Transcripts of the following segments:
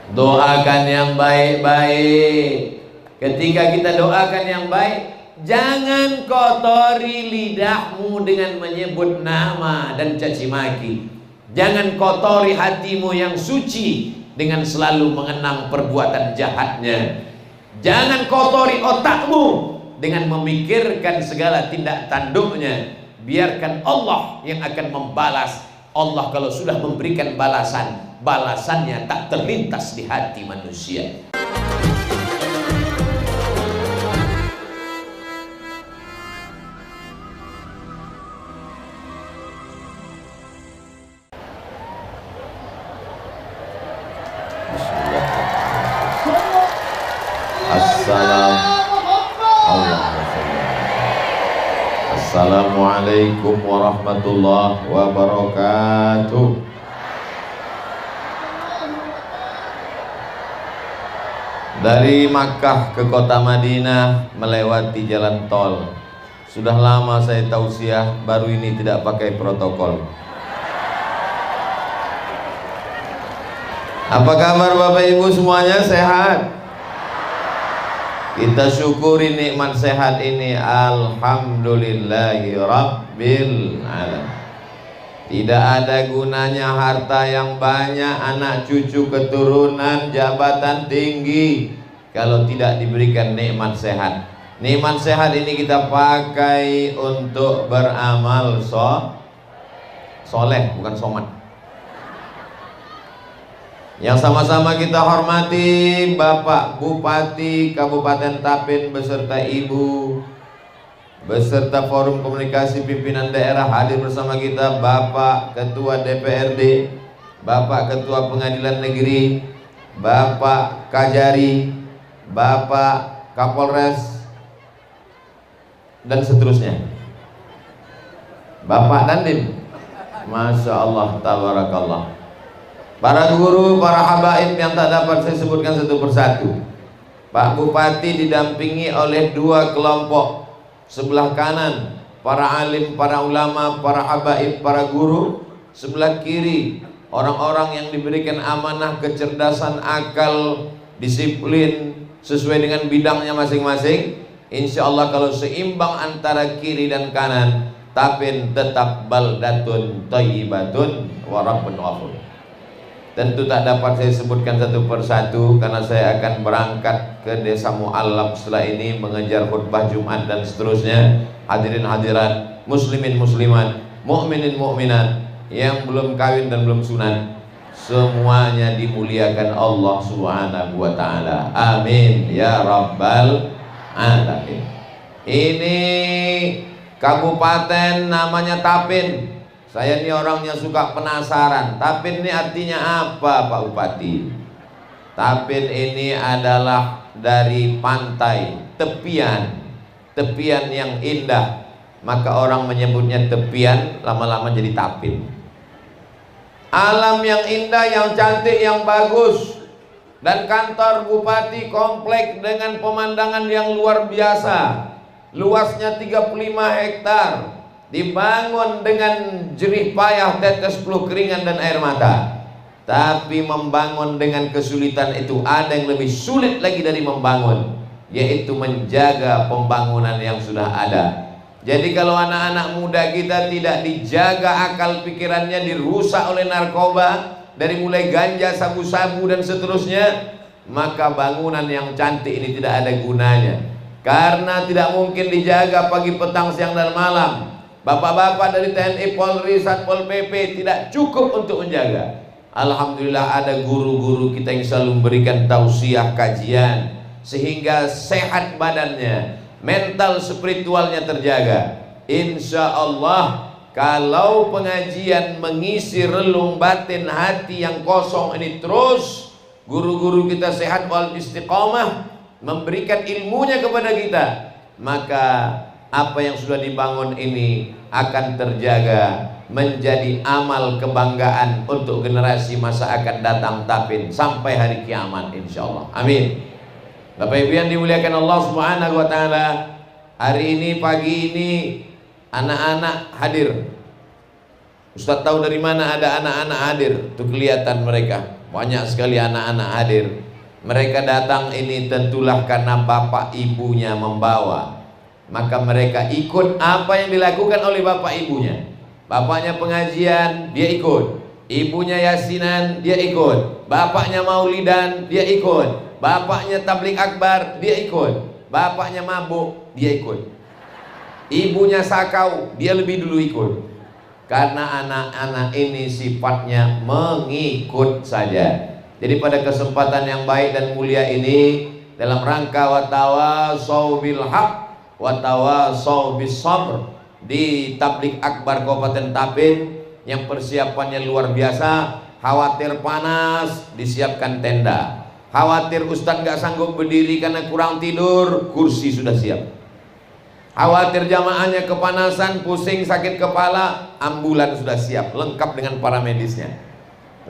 Doakan yang baik-baik. Ketika kita doakan yang baik, jangan kotori lidahmu dengan menyebut nama dan caci maki. Jangan kotori hatimu yang suci dengan selalu mengenang perbuatan jahatnya. Jangan kotori otakmu dengan memikirkan segala tindak tanduknya. Biarkan Allah yang akan membalas. Allah kalau sudah memberikan balasan, balasannya tak terlintas di hati manusia. Assalamualaikum warahmatullahi wabarakatuh. Dari Makkah ke kota Madinah melewati jalan tol. Sudah lama saya tausiah, baru ini tidak pakai protokol. Apa kabar Bapak Ibu semuanya, sehat? Kita syukuri nikmat sehat ini. Alhamdulillahi Rabbil Alamin. Tidak ada gunanya harta yang banyak, anak cucu keturunan, jabatan tinggi, kalau tidak diberikan nikmat sehat. Nikmat sehat ini kita pakai untuk beramal soleh, bukan somat. Yang sama-sama kita hormati Bapak Bupati Kabupaten Tapin beserta Ibu, beserta Forum Komunikasi Pimpinan Daerah hadir bersama kita, Bapak Ketua DPRD, Bapak Ketua Pengadilan Negeri, Bapak Kajari, Bapak Kapolres, dan seterusnya. Bapak Dandim, Masya Allah, tabarakallah. Para guru, para habaib yang tak dapat saya sebutkan satu persatu. Pak Bupati didampingi oleh dua kelompok. Sebelah kanan para alim, para ulama, para habaib, para guru. Sebelah kiri orang-orang yang diberikan amanah kecerdasan akal, disiplin sesuai dengan bidangnya masing-masing. Insya Allah kalau seimbang antara kiri dan kanan, Tapin tetap baldatun thayyibatun wa rabbun ghafur. Tentu tak dapat saya sebutkan satu persatu karena saya akan berangkat ke Desa Mu'allab setelah ini mengejar khutbah Jumat dan seterusnya. Hadirin hadirat, muslimin muslimat, mukminin mukminat yang belum kawin dan belum sunat, semuanya dimuliakan Allah Subhanahu wa taala. Amin ya rabbal alamin. Ini kabupaten namanya Tapin. Saya ini orangnya suka penasaran. Tapin ini artinya apa Pak Bupati? Tapin ini adalah dari pantai, tepian yang indah. Maka orang menyebutnya tepian, lama-lama jadi Tapin. Alam yang indah, yang cantik, yang bagus. Dan kantor Bupati kompleks dengan pemandangan yang luar biasa. Luasnya 35 hektar. Dibangun dengan jerih payah, tetes peluh keringat dan air mata. Tapi membangun dengan kesulitan itu ada yang lebih sulit lagi dari membangun, yaitu menjaga pembangunan yang sudah ada. Jadi kalau anak-anak muda kita tidak dijaga akal pikirannya, dirusak oleh narkoba, dari mulai ganja, sabu-sabu dan seterusnya, maka bangunan yang cantik ini tidak ada gunanya. Karena tidak mungkin dijaga pagi, petang, siang dan malam. Bapak-bapak dari TNI, Polri, Satpol PP tidak cukup untuk menjaga. Alhamdulillah ada guru-guru kita yang selalu memberikan tausiah, kajian, sehingga sehat badannya, mental spiritualnya terjaga. Insya Allah kalau pengajian mengisi relung batin hati yang kosong ini terus, guru-guru kita sehat wal istiqamah, memberikan ilmunya kepada kita, maka apa yang sudah dibangun ini akan terjaga menjadi amal kebanggaan untuk generasi masa akan datang Tapin sampai hari kiamat insyaallah. Amin. Bapak Ibu yang dimuliakan Allah Subhanahu wa taala, hari ini pagi ini anak-anak hadir. Ustaz tahu dari mana ada anak-anak hadir? Itu kelihatan mereka. banyak sekali anak-anak hadir. Mereka datang ini tentulah karena bapak ibunya membawa, maka mereka ikut apa yang dilakukan oleh bapak ibunya. Bapaknya pengajian, dia ikut. Ibunya yasinan, dia ikut. Bapaknya maulidan, dia ikut. Bapaknya tablik akbar, dia ikut. Bapaknya mabuk, dia ikut. Ibunya sakau, dia lebih dulu ikut. Karena anak-anak ini sifatnya mengikut saja. Jadi pada kesempatan yang baik dan mulia ini, dalam rangka watawasau bil haq watawasau bis sabr di Tablik Akbar Kabupaten Tapin, yang persiapannya luar biasa. Khawatir panas, disiapkan tenda. Khawatir ustadz gak sanggup berdiri karena kurang tidur, kursi sudah siap. Khawatir jamaahnya kepanasan, pusing, sakit kepala, ambulan sudah siap, lengkap dengan para medisnya.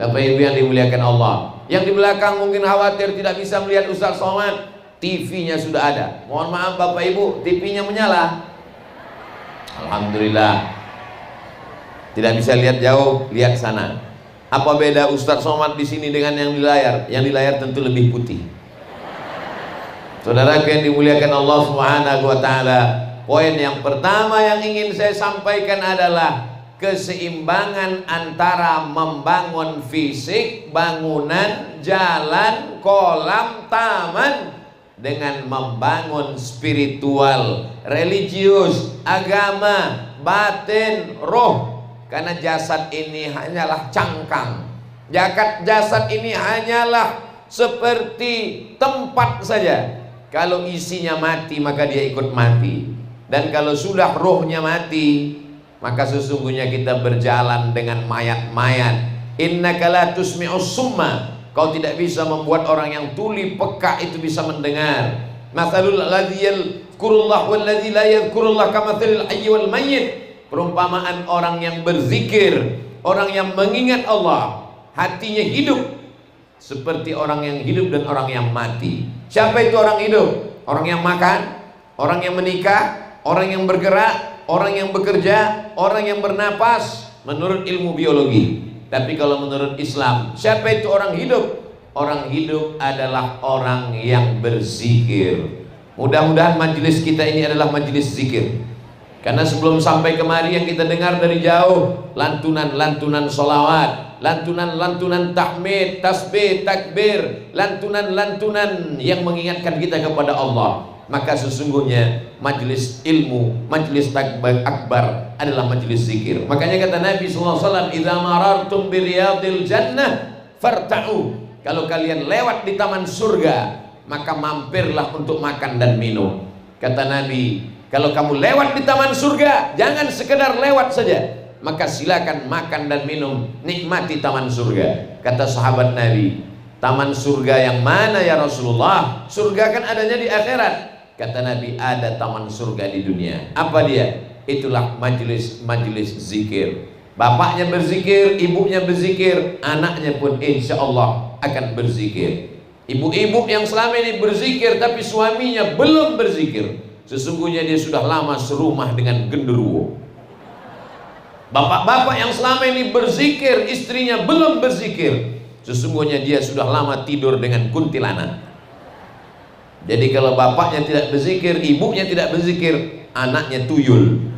Bapak Ibu yang dimuliakan Allah, yang di belakang mungkin khawatir tidak bisa melihat Ustaz Somad, TV-nya sudah ada. Mohon maaf Bapak Ibu, TV-nya menyala. Alhamdulillah. Tidak bisa lihat jauh, lihat sana. Apa beda Ustaz Somad di sini dengan yang di layar? Yang di layar tentu lebih putih. Saudara yang dimuliakan Allah Subhanahu wa taala, poin yang pertama yang ingin saya sampaikan adalah keseimbangan antara membangun fisik, bangunan, jalan, kolam, taman, dengan membangun spiritual, religius, agama, batin, roh. Karena jasad ini hanyalah cangkang. Jasad ini hanyalah seperti tempat saja. Kalau isinya mati, maka dia ikut mati. Dan kalau sudah rohnya mati, maka sesungguhnya kita berjalan dengan mayat-mayat. Innaka la tusmi'us summa, kau tidak bisa membuat orang yang tuli peka itu bisa mendengar. Matsalul ladzi yadhkurullah wal ladzi la yadhkurullah kamatsalil hayy wal mayyit. Perumpamaan orang yang berzikir, orang yang mengingat Allah, hatinya hidup, seperti orang yang hidup dan orang yang mati. Siapa itu orang hidup? Orang yang makan, orang yang menikah, orang yang bergerak, orang yang bekerja, orang yang bernapas menurut ilmu biologi. Tapi kalau menurut Islam, siapa itu orang hidup? Orang hidup adalah orang yang berzikir. Mudah-mudahan majelis kita ini adalah majelis zikir. Karena sebelum sampai kemari yang kita dengar dari jauh, lantunan-lantunan sholawat, lantunan-lantunan tahmid, tasbih, takbir, lantunan-lantunan yang mengingatkan kita kepada Allah. Maka sesungguhnya majelis ilmu, majelis takbir akbar adalah majelis zikir. Makanya kata Nabi SAW, idza marartum biriyadil jannah farta'u. Kalau kalian lewat di taman surga, maka mampirlah untuk makan dan minum. Kata Nabi, kalau kamu lewat di taman surga, jangan sekedar lewat saja, maka silakan makan dan minum, nikmati taman surga. Kata sahabat Nabi, taman surga yang mana ya Rasulullah? Surga kan adanya di akhirat. Kata Nabi, ada taman surga di dunia. Apa dia? Itulah majelis zikir. Bapaknya berzikir, ibunya berzikir, anaknya pun insya Allah akan berzikir. Ibu-ibu yang selama ini berzikir tapi suaminya belum berzikir, sesungguhnya dia sudah lama serumah dengan genderuwo. Bapak-bapak yang selama ini berzikir, istrinya belum berzikir, sesungguhnya dia sudah lama tidur dengan kuntilanak. Jadi kalau bapaknya tidak berzikir, ibunya tidak berzikir, anaknya tuyul.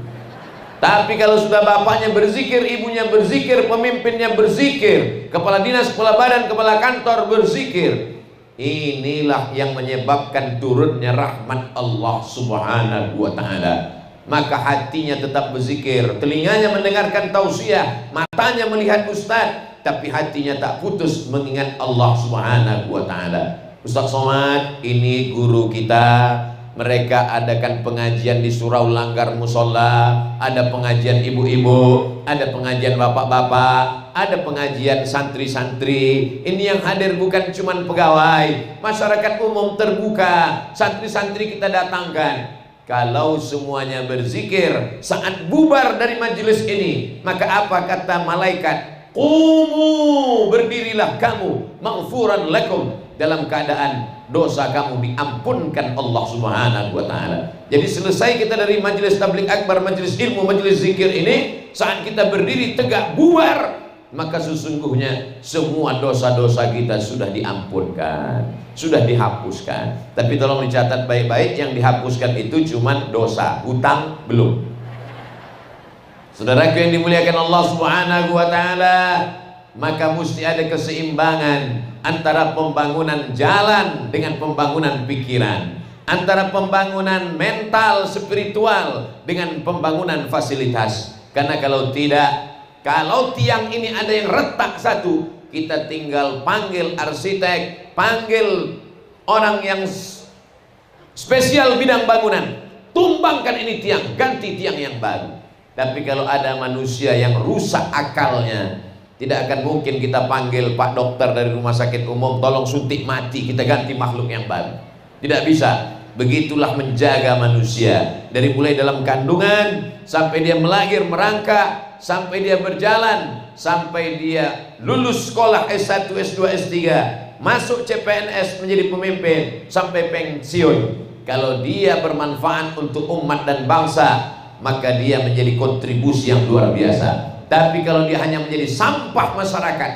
Tapi kalau sudah bapaknya berzikir, ibunya berzikir, pemimpinnya berzikir, kepala dinas, kepala badan, kepala kantor berzikir, inilah yang menyebabkan turunnya rahmat Allah Subhanahu wa ta'ala. Maka hatinya tetap berzikir, telinganya mendengarkan tausiah, matanya melihat ustaz, tapi hatinya tak putus mengingat Allah Subhanahu wa ta'ala. Ustaz Somad ini guru kita, mereka adakan pengajian di Surau Langgar Musola, ada pengajian ibu-ibu, ada pengajian bapak-bapak, ada pengajian santri-santri. Ini yang hadir bukan cuma pegawai, masyarakat umum terbuka, santri-santri kita datangkan. Kalau semuanya berzikir saat bubar dari majelis ini, maka apa kata malaikat? Qumu, berdirilah kamu, maghfuran lakum, dalam keadaan dosa kamu diampunkan Allah Subhanahu wa ta'ala. Jadi selesai kita dari majelis tablik akbar, majelis ilmu, majelis zikir ini, saat kita berdiri tegak bubar, maka sesungguhnya semua dosa-dosa kita sudah diampunkan, sudah dihapuskan. Tapi tolong dicatat baik-baik, yang dihapuskan itu cuma dosa, hutang belum. Saudaraku yang dimuliakan Allah Subhanahu wa taala, maka mesti ada keseimbangan antara pembangunan jalan dengan pembangunan pikiran, antara pembangunan mental spiritual dengan pembangunan fasilitas. Karena kalau tidak, kalau tiang ini ada yang retak satu, kita tinggal panggil arsitek, panggil orang yang spesial bidang bangunan, tumbangkan ini tiang, ganti tiang yang baru. Tapi kalau ada manusia yang rusak akalnya, tidak akan mungkin kita panggil Pak Dokter dari rumah sakit umum, tolong suntik mati, kita ganti makhluk yang baru. Tidak bisa. Begitulah menjaga manusia, dari mulai dalam kandungan sampai dia melahir, merangkak, sampai dia berjalan, sampai dia lulus sekolah S1, S2, S3, masuk CPNS menjadi pemimpin, sampai pensiun. Kalau dia bermanfaat untuk umat dan bangsa, maka dia menjadi kontribusi yang luar biasa. Tapi kalau dia hanya menjadi sampah masyarakat,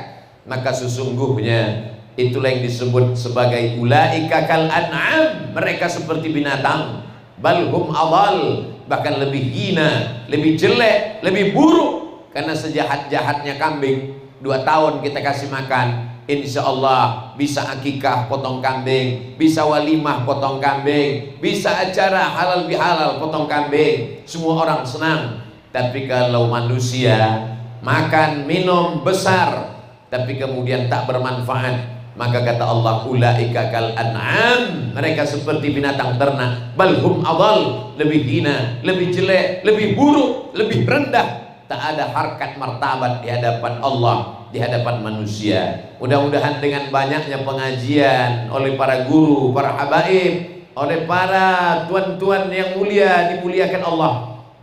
maka sesungguhnya itulah yang disebut sebagai ulaika kal an'am, mereka seperti binatang, balhum adal, bahkan lebih hina, lebih jelek, lebih buruk. Karena sejahat-jahatnya kambing, 2 tahun kita kasih makan, insya Allah bisa akikah potong kambing, bisa walimah potong kambing, bisa acara halal bihalal potong kambing, semua orang senang. Tapi kalau manusia makan minum besar tapi kemudian tak bermanfaat, maka kata Allah ulaika kal an'am, mereka seperti binatang ternak, balhum adal, lebih hina, lebih jelek, lebih buruk, lebih rendah, tak ada harkat martabat di hadapan Allah, di hadapan manusia. Mudah-mudahan dengan banyaknya pengajian oleh para guru, para habaib, oleh para tuan-tuan yang mulia, dimuliakan Allah,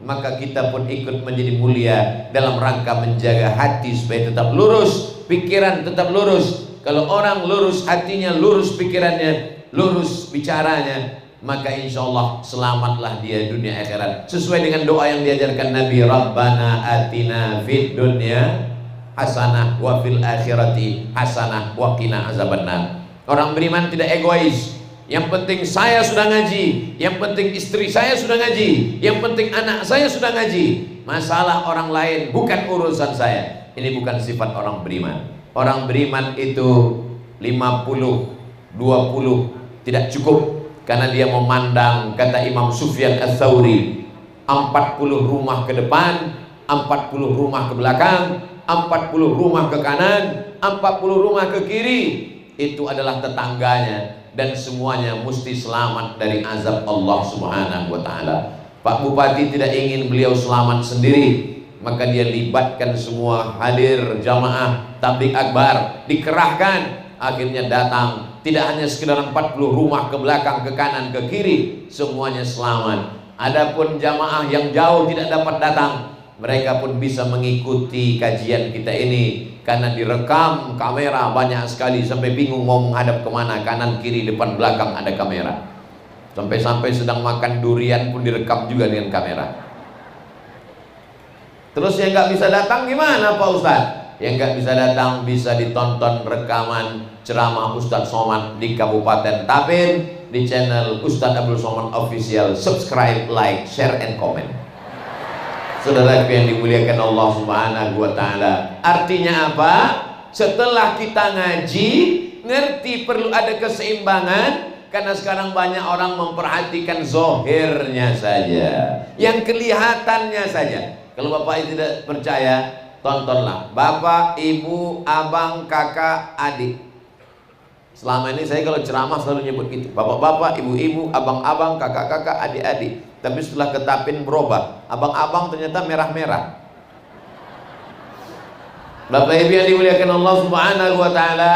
maka kita pun ikut menjadi mulia dalam rangka menjaga hati supaya tetap lurus, pikiran tetap lurus. Kalau orang lurus hatinya, lurus pikirannya, lurus bicaranya, maka insya Allah selamatlah dia dunia akhirat. Sesuai dengan doa yang diajarkan Nabi, Rabbana atina fid dunya hasanah wa fil akhirati hasanah wa qina azabannar. Orang beriman tidak egois. Yang penting saya sudah ngaji, yang penting istri saya sudah ngaji, yang penting anak saya sudah ngaji. Masalah orang lain bukan urusan saya. Ini bukan sifat orang beriman. Orang beriman itu 50, 20 tidak cukup, karena dia memandang, kata Imam Sufyan Ats-Tsauri, 40 rumah ke depan, 40 rumah ke belakang, 40 rumah ke kanan, 40 rumah ke kiri. Itu adalah tetangganya, dan semuanya mesti selamat dari azab Allah Subhanahu wa taala. Pak Bupati tidak ingin beliau selamat sendiri, maka dia libatkan semua hadir jamaah tabligh akbar, dikerahkan, akhirnya datang. Tidak hanya sekedar 40 rumah ke belakang, ke kanan, ke kiri, semuanya selamat. Adapun jamaah yang jauh tidak dapat datang, mereka pun bisa mengikuti kajian kita ini, karena direkam kamera banyak sekali, sampai bingung mau menghadap kemana, kanan, kiri, depan, belakang ada kamera. Sampai-sampai sedang makan durian pun direkam juga dengan kamera. Terus yang nggak bisa datang gimana Pak Ustadz? Yang nggak bisa datang bisa ditonton rekaman ceramah Ustadz Somad di Kabupaten Tapin, di channel Ustadz Abdul Somad Official. Subscribe, like, share, and comment. Saudara yang dimuliakan Allah Subhanahu wa taala. Artinya apa? Setelah kita ngaji, ngerti perlu ada keseimbangan, karena sekarang banyak orang memperhatikan zohirnya saja, yang kelihatannya saja. Kalau bapak tidak percaya, tontonlah bapak, ibu, abang, kakak, adik. Selama ini saya kalau ceramah selalu nyebut gitu, bapak-bapak, ibu-ibu, abang-abang, kakak-kakak, adik-adik. Tapi setelah ke Tapin berubah, abang-abang ternyata merah-merah. Bapak ibu yang dimuliakan Allah Subhanahu wa taala,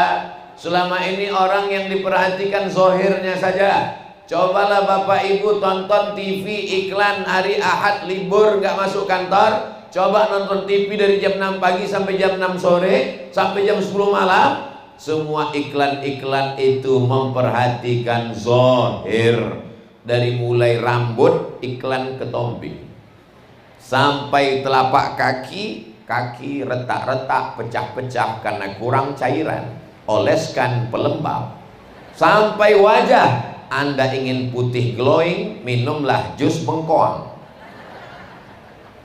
selama ini orang yang diperhatikan zohirnya saja. Cobalah bapak ibu tonton TV iklan hari Ahad libur nggak masuk kantor. Coba nonton TV dari jam 6 pagi sampai jam 6 sore, sampai jam 10 malam. Semua iklan-iklan itu memperhatikan zohir. Dari mulai rambut, iklan ketompi, sampai telapak kaki, kaki retak-retak, pecah-pecah karena kurang cairan. Oleskan pelembab. Sampai wajah Anda ingin putih glowing, minumlah jus bengkoang.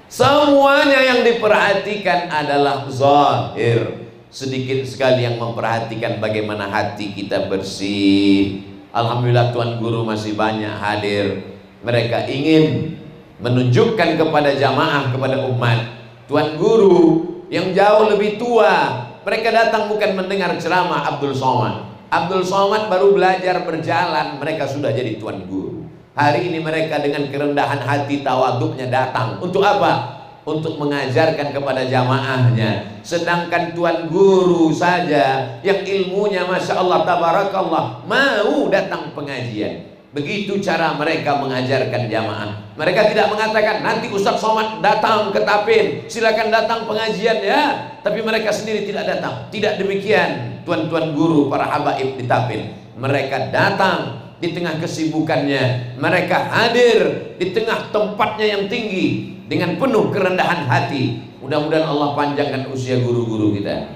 Semuanya yang diperhatikan adalah zahir. Sedikit sekali yang memperhatikan bagaimana hati kita bersih. Alhamdulillah Tuan Guru masih banyak hadir. Mereka ingin menunjukkan kepada jamaah, kepada umat, Tuan Guru yang jauh lebih tua. Mereka datang bukan mendengar ceramah Abdul Somad. Abdul Somad baru belajar berjalan, mereka sudah jadi Tuan Guru. Hari ini mereka dengan kerendahan hati, tawaduknya datang. Untuk apa? Untuk mengajarkan kepada jamaahnya. Sedangkan Tuan Guru saja yang ilmunya Masya Allah Tabarakallah mau datang pengajian. Begitu cara mereka mengajarkan jamaah. Mereka tidak mengatakan nanti Ustaz Somad datang ke Tapin, silakan datang pengajian ya. Tapi mereka sendiri tidak datang. Tidak demikian tuan-tuan guru para habaib di Tapin. Mereka datang di tengah kesibukannya, mereka hadir di tengah tempatnya yang tinggi dengan penuh kerendahan hati. Mudah-mudahan Allah panjangkan usia guru-guru kita.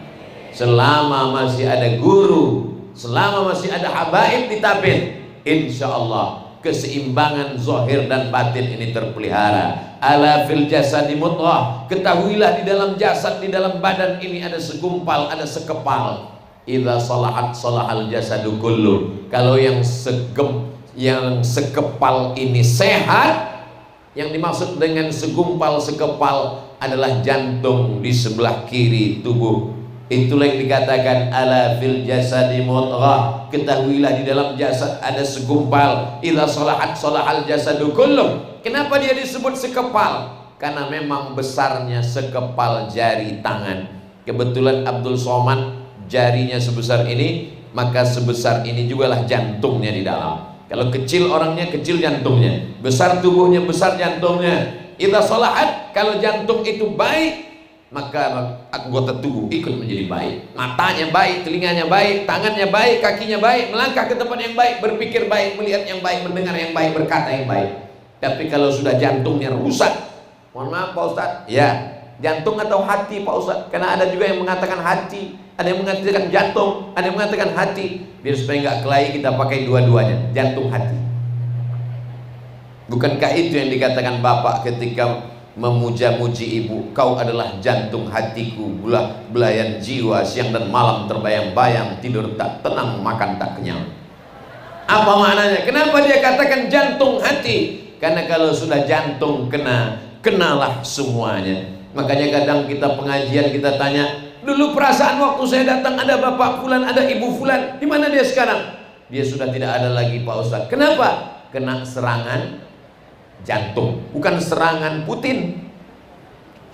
Selama masih ada guru, selama masih ada habaib di Tapin, insya Allah keseimbangan zahir dan batin ini terpelihara. Ala fil jasadi mudghah, ketahuilah di dalam jasad, di dalam badan ini ada segumpal, ada sekepal. Idza salahat salahal jasadu kullu. Kalau yang sekepal ini sehat, yang dimaksud dengan segumpal sekepal adalah jantung di sebelah kiri tubuh. Itulah yang dikatakan ala fil jasadi mudghah. Ketahuilah di dalam jasad ada segumpal. Idza salahat salahal jasadu kullu. Kenapa dia disebut sekepal? Karena memang besarnya sekepal jari tangan. Kebetulan Abdul Somad jarinya sebesar ini, maka sebesar ini jugalah jantungnya di dalam. Kalau kecil orangnya, kecil jantungnya. Besar tubuhnya, besar jantungnya. Idza salahat, kalau jantung itu baik, maka anggota tubuh ikut menjadi baik. Matanya baik, telinganya baik, tangannya baik, kakinya baik, melangkah ke tempat yang baik, berpikir baik, melihat yang baik, mendengar yang baik, berkata yang baik. Tapi kalau sudah jantungnya rusak, mohon maaf Pak Ustadz, ya jantung atau hati Pak Ustadz? Karena ada juga yang mengatakan hati, ada yang mengatakan jantung, ada yang mengatakan hati. Biar supaya nggak kelahi kita pakai dua-duanya, jantung hati. Bukankah itu yang dikatakan Bapak ketika memuja-muji ibu? Kau adalah jantung hatiku, belayan jiwa, siang dan malam terbayang-bayang, tidur tak tenang, makan tak kenyang. Apa maknanya? Kenapa dia katakan jantung hati? Karena kalau sudah jantung kenalah semuanya. Makanya kadang kita pengajian kita tanya, dulu perasaan waktu saya datang ada bapak fulan, ada ibu fulan, di mana dia sekarang? Dia sudah tidak ada lagi Pak Ustadz. Kenapa? Kena serangan jantung, bukan serangan Putin.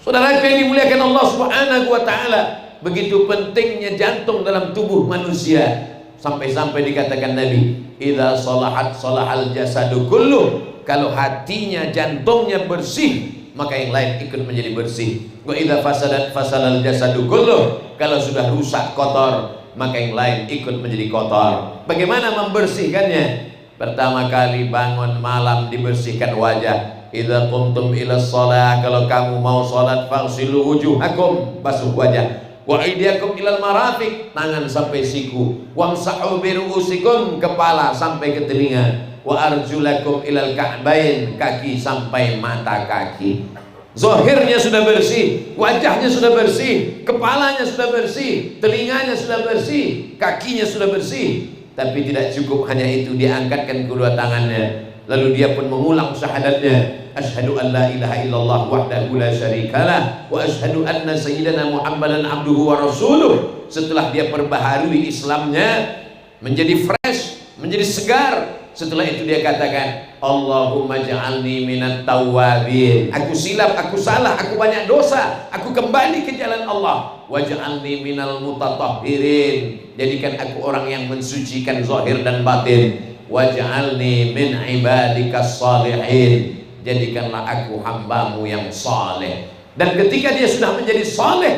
Saudara yang dimuliakan Allah Subhanahu wa taala, begitu pentingnya jantung dalam tubuh manusia. Sampai-sampai dikatakan Nabi, idza salahat salahal jasadu kullu. Kalau hatinya, jantungnya bersih, maka yang lain ikut menjadi bersih. Wa idza fasadat fasadal jasadu kullu. Kalau sudah rusak, kotor, maka yang lain ikut menjadi kotor. Bagaimana membersihkannya? Pertama kali bangun malam dibersihkan wajah. Idza qumtum ila shalah, kalau kamu mau salat faghsilu wujuhakum, basuh wajah. Wa aydiyakum ilal marafiq, tangan sampai siku. Wamsahu bi ru'usikum, kepala sampai ke telinga. Wa arjulakum ilal ka'bain, kaki sampai mata kaki. Zahirnya sudah bersih, wajahnya sudah bersih, kepalanya sudah bersih, telinganya sudah bersih, kakinya sudah bersih. Tapi tidak cukup hanya itu, dia angkatkan kedua tangannya, lalu dia pun mengulang syahadatnya. Asyhadu an la ilaha illallah wahdahu la syarikalah wa asyhadu anna sayyidana Muhammadan abduhu wa rasuluh. Setelah dia perbaharui Islamnya menjadi fresh, menjadi segar, setelah itu dia katakan, Allahumma ja'alni minat tawwabin. Aku silap, aku salah, aku banyak dosa, aku kembali ke jalan Allah. Waj'alni minal mutatahhirin. Jadikan aku orang yang mensucikan zahir dan batin. Waj'alni min ibadikas salihin. Jadikanlah aku hambamu yang saleh. Dan ketika dia sudah menjadi saleh,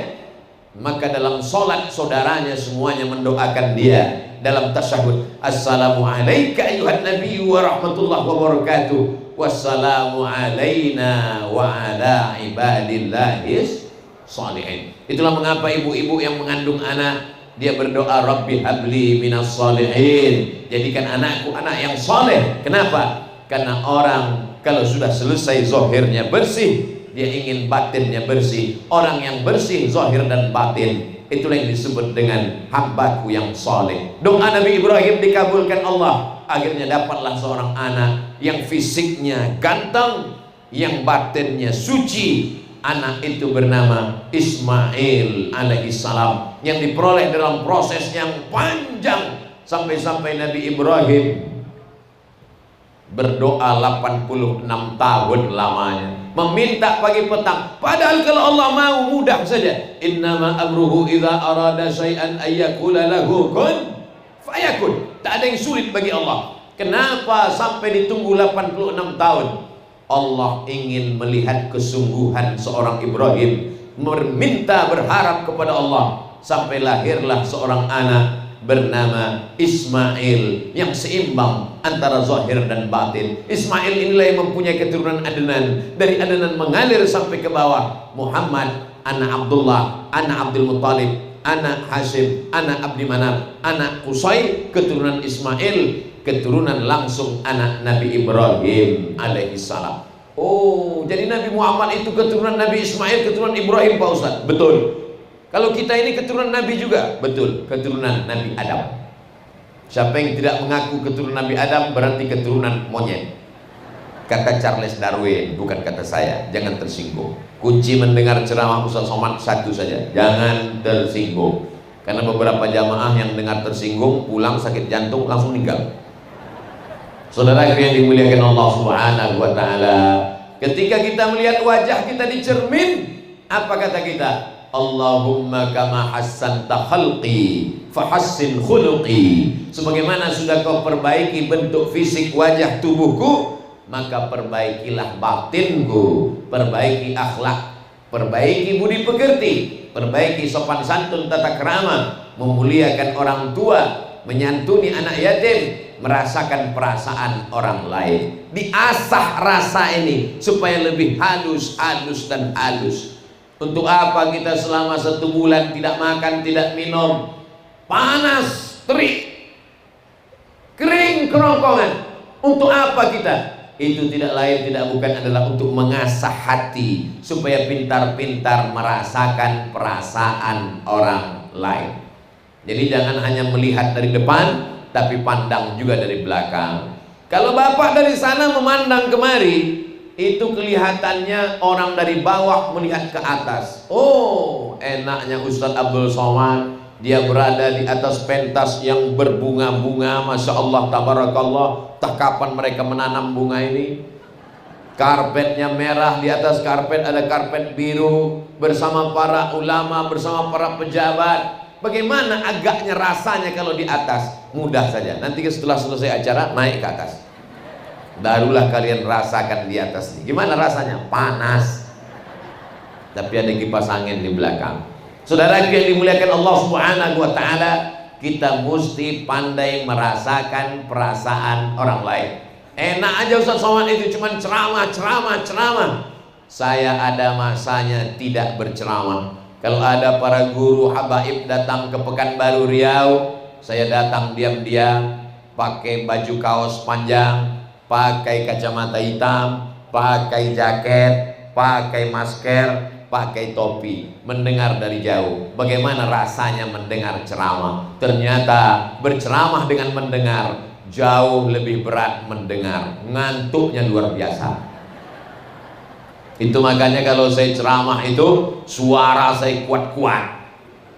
maka dalam solat saudaranya semuanya mendoakan dia. Dalam tasyahud, assalamu alayka ayyuhan nabiyyu wa rahmatullahi wa barakatuh, wassalamu alayna wa ala ibadillahis sholihin. Itulah mengapa ibu-ibu yang mengandung anak, dia berdoa, Rabbi habli minas sholihin, jadikan anakku anak yang soleh. Kenapa? Karena orang kalau sudah selesai zahirnya bersih, dia ingin batinnya bersih. Orang yang bersih zahir dan batin, itulah yang disebut dengan hambaku yang soleh. Doa Nabi Ibrahim dikabulkan Allah. Akhirnya dapatlah seorang anak yang fisiknya ganteng, yang batinnya suci. Anak itu bernama Ismail alaihissalam, yang diperoleh dalam proses yang panjang sampai-sampai Nabi Ibrahim berdoa 86 tahun lamanya, meminta pagi petang. Padahal kalau Allah mau mudah saja. Innama amruhu idza arada syai'an ayyakula lahu kun fayakun. Tak ada yang sulit bagi Allah. Kenapa sampai ditunggu 86 tahun? Allah ingin melihat kesungguhan seorang Ibrahim, meminta, berharap kepada Allah, sampai lahirlah seorang anak bernama Ismail yang seimbang antara zahir dan batin. Ismail inilah yang mempunyai keturunan Adnan. Dari Adnan mengalir sampai ke bawah Muhammad, anak Abdullah, anak Abdul Muttalib, anak Hashim, anak Abdi Manaf, anak Qusay, keturunan Ismail, keturunan langsung anak Nabi Ibrahim alaihissalam. Oh, jadi Nabi Muhammad itu keturunan Nabi Ismail, keturunan Ibrahim, Pak Ustaz? Betul. Kalau kita ini keturunan Nabi juga? Betul, keturunan Nabi Adam. Siapa yang tidak mengaku keturunan Nabi Adam berarti keturunan monyet. Kata Charles Darwin, bukan kata saya. Jangan tersinggung. Kunci mendengar ceramah Ustaz Somad satu saja, jangan tersinggung. Karena beberapa jamaah yang dengar tersinggung pulang sakit jantung langsung meninggal. Saudara yang dimuliakan Allah Subhanahu wa taala, ketika kita melihat wajah kita di cermin, apa kata kita? Allahumma kama hassanta khalqi fahassin khuluqi. Sebagaimana sudah kau perbaiki bentuk fisik wajah tubuhku, maka perbaikilah batinku, perbaiki akhlak, perbaiki budi pekerti, perbaiki sopan santun, tata krama, memuliakan orang tua, menyantuni anak yatim, merasakan perasaan orang lain. Diasah rasa ini supaya lebih halus, halus dan halus. Untuk apa kita selama 1 bulan tidak makan, tidak minum, panas, terik, kering kerongkongan? Untuk apa kita? Itu tidak lain tidak bukan adalah untuk mengasah hati supaya pintar-pintar merasakan perasaan orang lain. Jadi jangan hanya melihat dari depan, tapi pandang juga dari belakang. Kalau bapak dari sana memandang kemari, itu kelihatannya orang dari bawah melihat ke atas. Oh, enaknya Ustadz Abdul Somad, dia berada di atas pentas yang berbunga-bunga, Masya Allah, tabarakallah. Tak kapan mereka menanam bunga ini. Karpetnya merah, di atas karpet ada karpet biru, bersama para ulama, bersama para pejabat. Bagaimana agaknya rasanya kalau di atas? Mudah saja, nanti setelah selesai acara naik ke atas, barulah kalian rasakan di atas. Gimana rasanya? Panas, tapi ada kipas angin di belakang. Saudara yang dimuliakan Allah Subhanahu wa taala, kita mesti pandai merasakan perasaan orang lain. Enak aja Ustaz Somad itu cuma ceramah. Saya ada masanya tidak berceramah. Kalau ada para guru habaib datang ke Pekanbaru Riau, saya datang diam-diam, pakai baju kaos panjang, pakai kacamata hitam, pakai jaket, pakai masker, pakai topi, mendengar dari jauh. Bagaimana rasanya mendengar ceramah? Ternyata berceramah dengan mendengar jauh lebih berat mendengar, ngantuknya luar biasa. Itu makanya kalau saya ceramah itu suara saya kuat-kuat.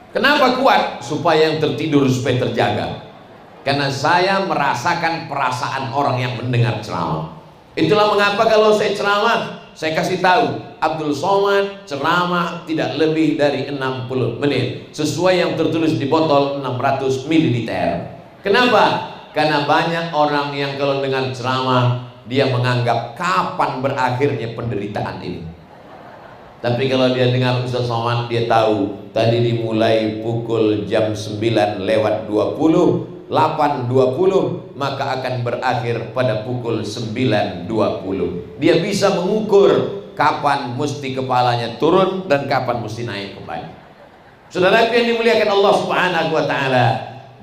Kenapa kuat? Supaya yang tertidur supaya terjaga. Karena saya merasakan perasaan orang yang mendengar ceramah. Itulah mengapa kalau saya ceramah, saya kasih tahu, Abdul Somad ceramah tidak lebih dari 60 menit, sesuai yang tertulis di botol 600 ml. Kenapa? Karena banyak orang yang kalau dengar ceramah, dia menganggap kapan berakhirnya penderitaan ini. Tapi kalau dia dengar Ustaz Somad, dia tahu tadi dimulai pukul jam 9 lewat 20, 8.20, maka akan berakhir pada pukul 9.20. Dia bisa mengukur kapan mesti kepalanya turun dan kapan mesti naik kembali. Saudara yang dimuliakan Allah Subhanahu wa taala.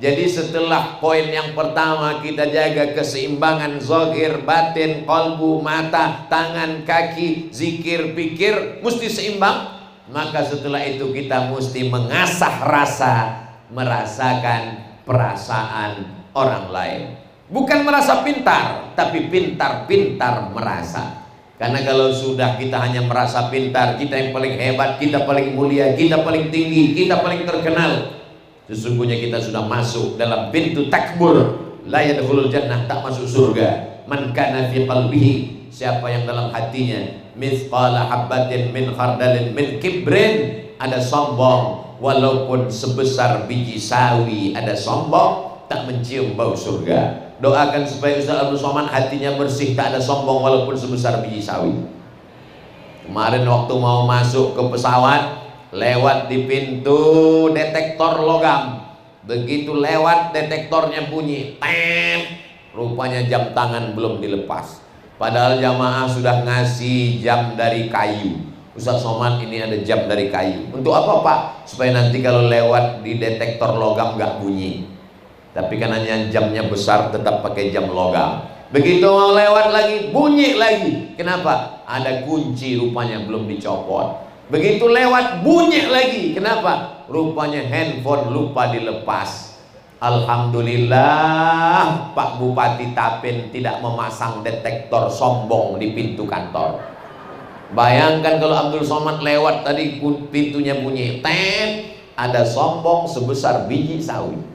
Jadi setelah poin yang pertama kita jaga keseimbangan zahir, batin, qalbu, mata, tangan, kaki, zikir, pikir mesti seimbang. Maka setelah itu kita mesti mengasah rasa, merasakan perasaan orang lain. Bukan merasa pintar, tapi pintar-pintar merasa. Karena kalau sudah kita hanya merasa pintar, kita yang paling hebat, kita paling mulia, kita paling tinggi, kita paling terkenal, sesungguhnya kita sudah masuk dalam pintu takbur. La yadkhulul jannah, tak masuk surga. Man kana fi qalbihi, siapa yang dalam hatinya mithqala habbatin min khardalin min kibrin, ada sombong walaupun sebesar biji sawi, ada sombong, tak mencium bau surga. Doakan supaya Ustaz Abdul Somad hatinya bersih, tak ada sombong walaupun sebesar biji sawi. Kemarin waktu mau masuk ke pesawat, lewat di pintu detektor logam. Begitu lewat detektornya bunyi, tem, rupanya jam tangan belum dilepas. Padahal jamaah sudah ngasih jam dari kayu. Ustaz Somad ini ada jam dari kayu. Untuk apa Pak? Supaya nanti kalau lewat di detektor logam gak bunyi. Tapi karena jamnya besar tetap pakai jam logam. Begitu mau lewat lagi bunyi lagi. Kenapa? Ada kunci rupanya belum dicopot. Begitu lewat bunyi lagi. Kenapa? Rupanya handphone lupa dilepas. Alhamdulillah Pak Bupati Tapin tidak memasang detektor sombong di pintu kantor. Bayangkan kalau Abdul Somad lewat tadi pintunya bunyi tem, ada sombong sebesar biji sawi.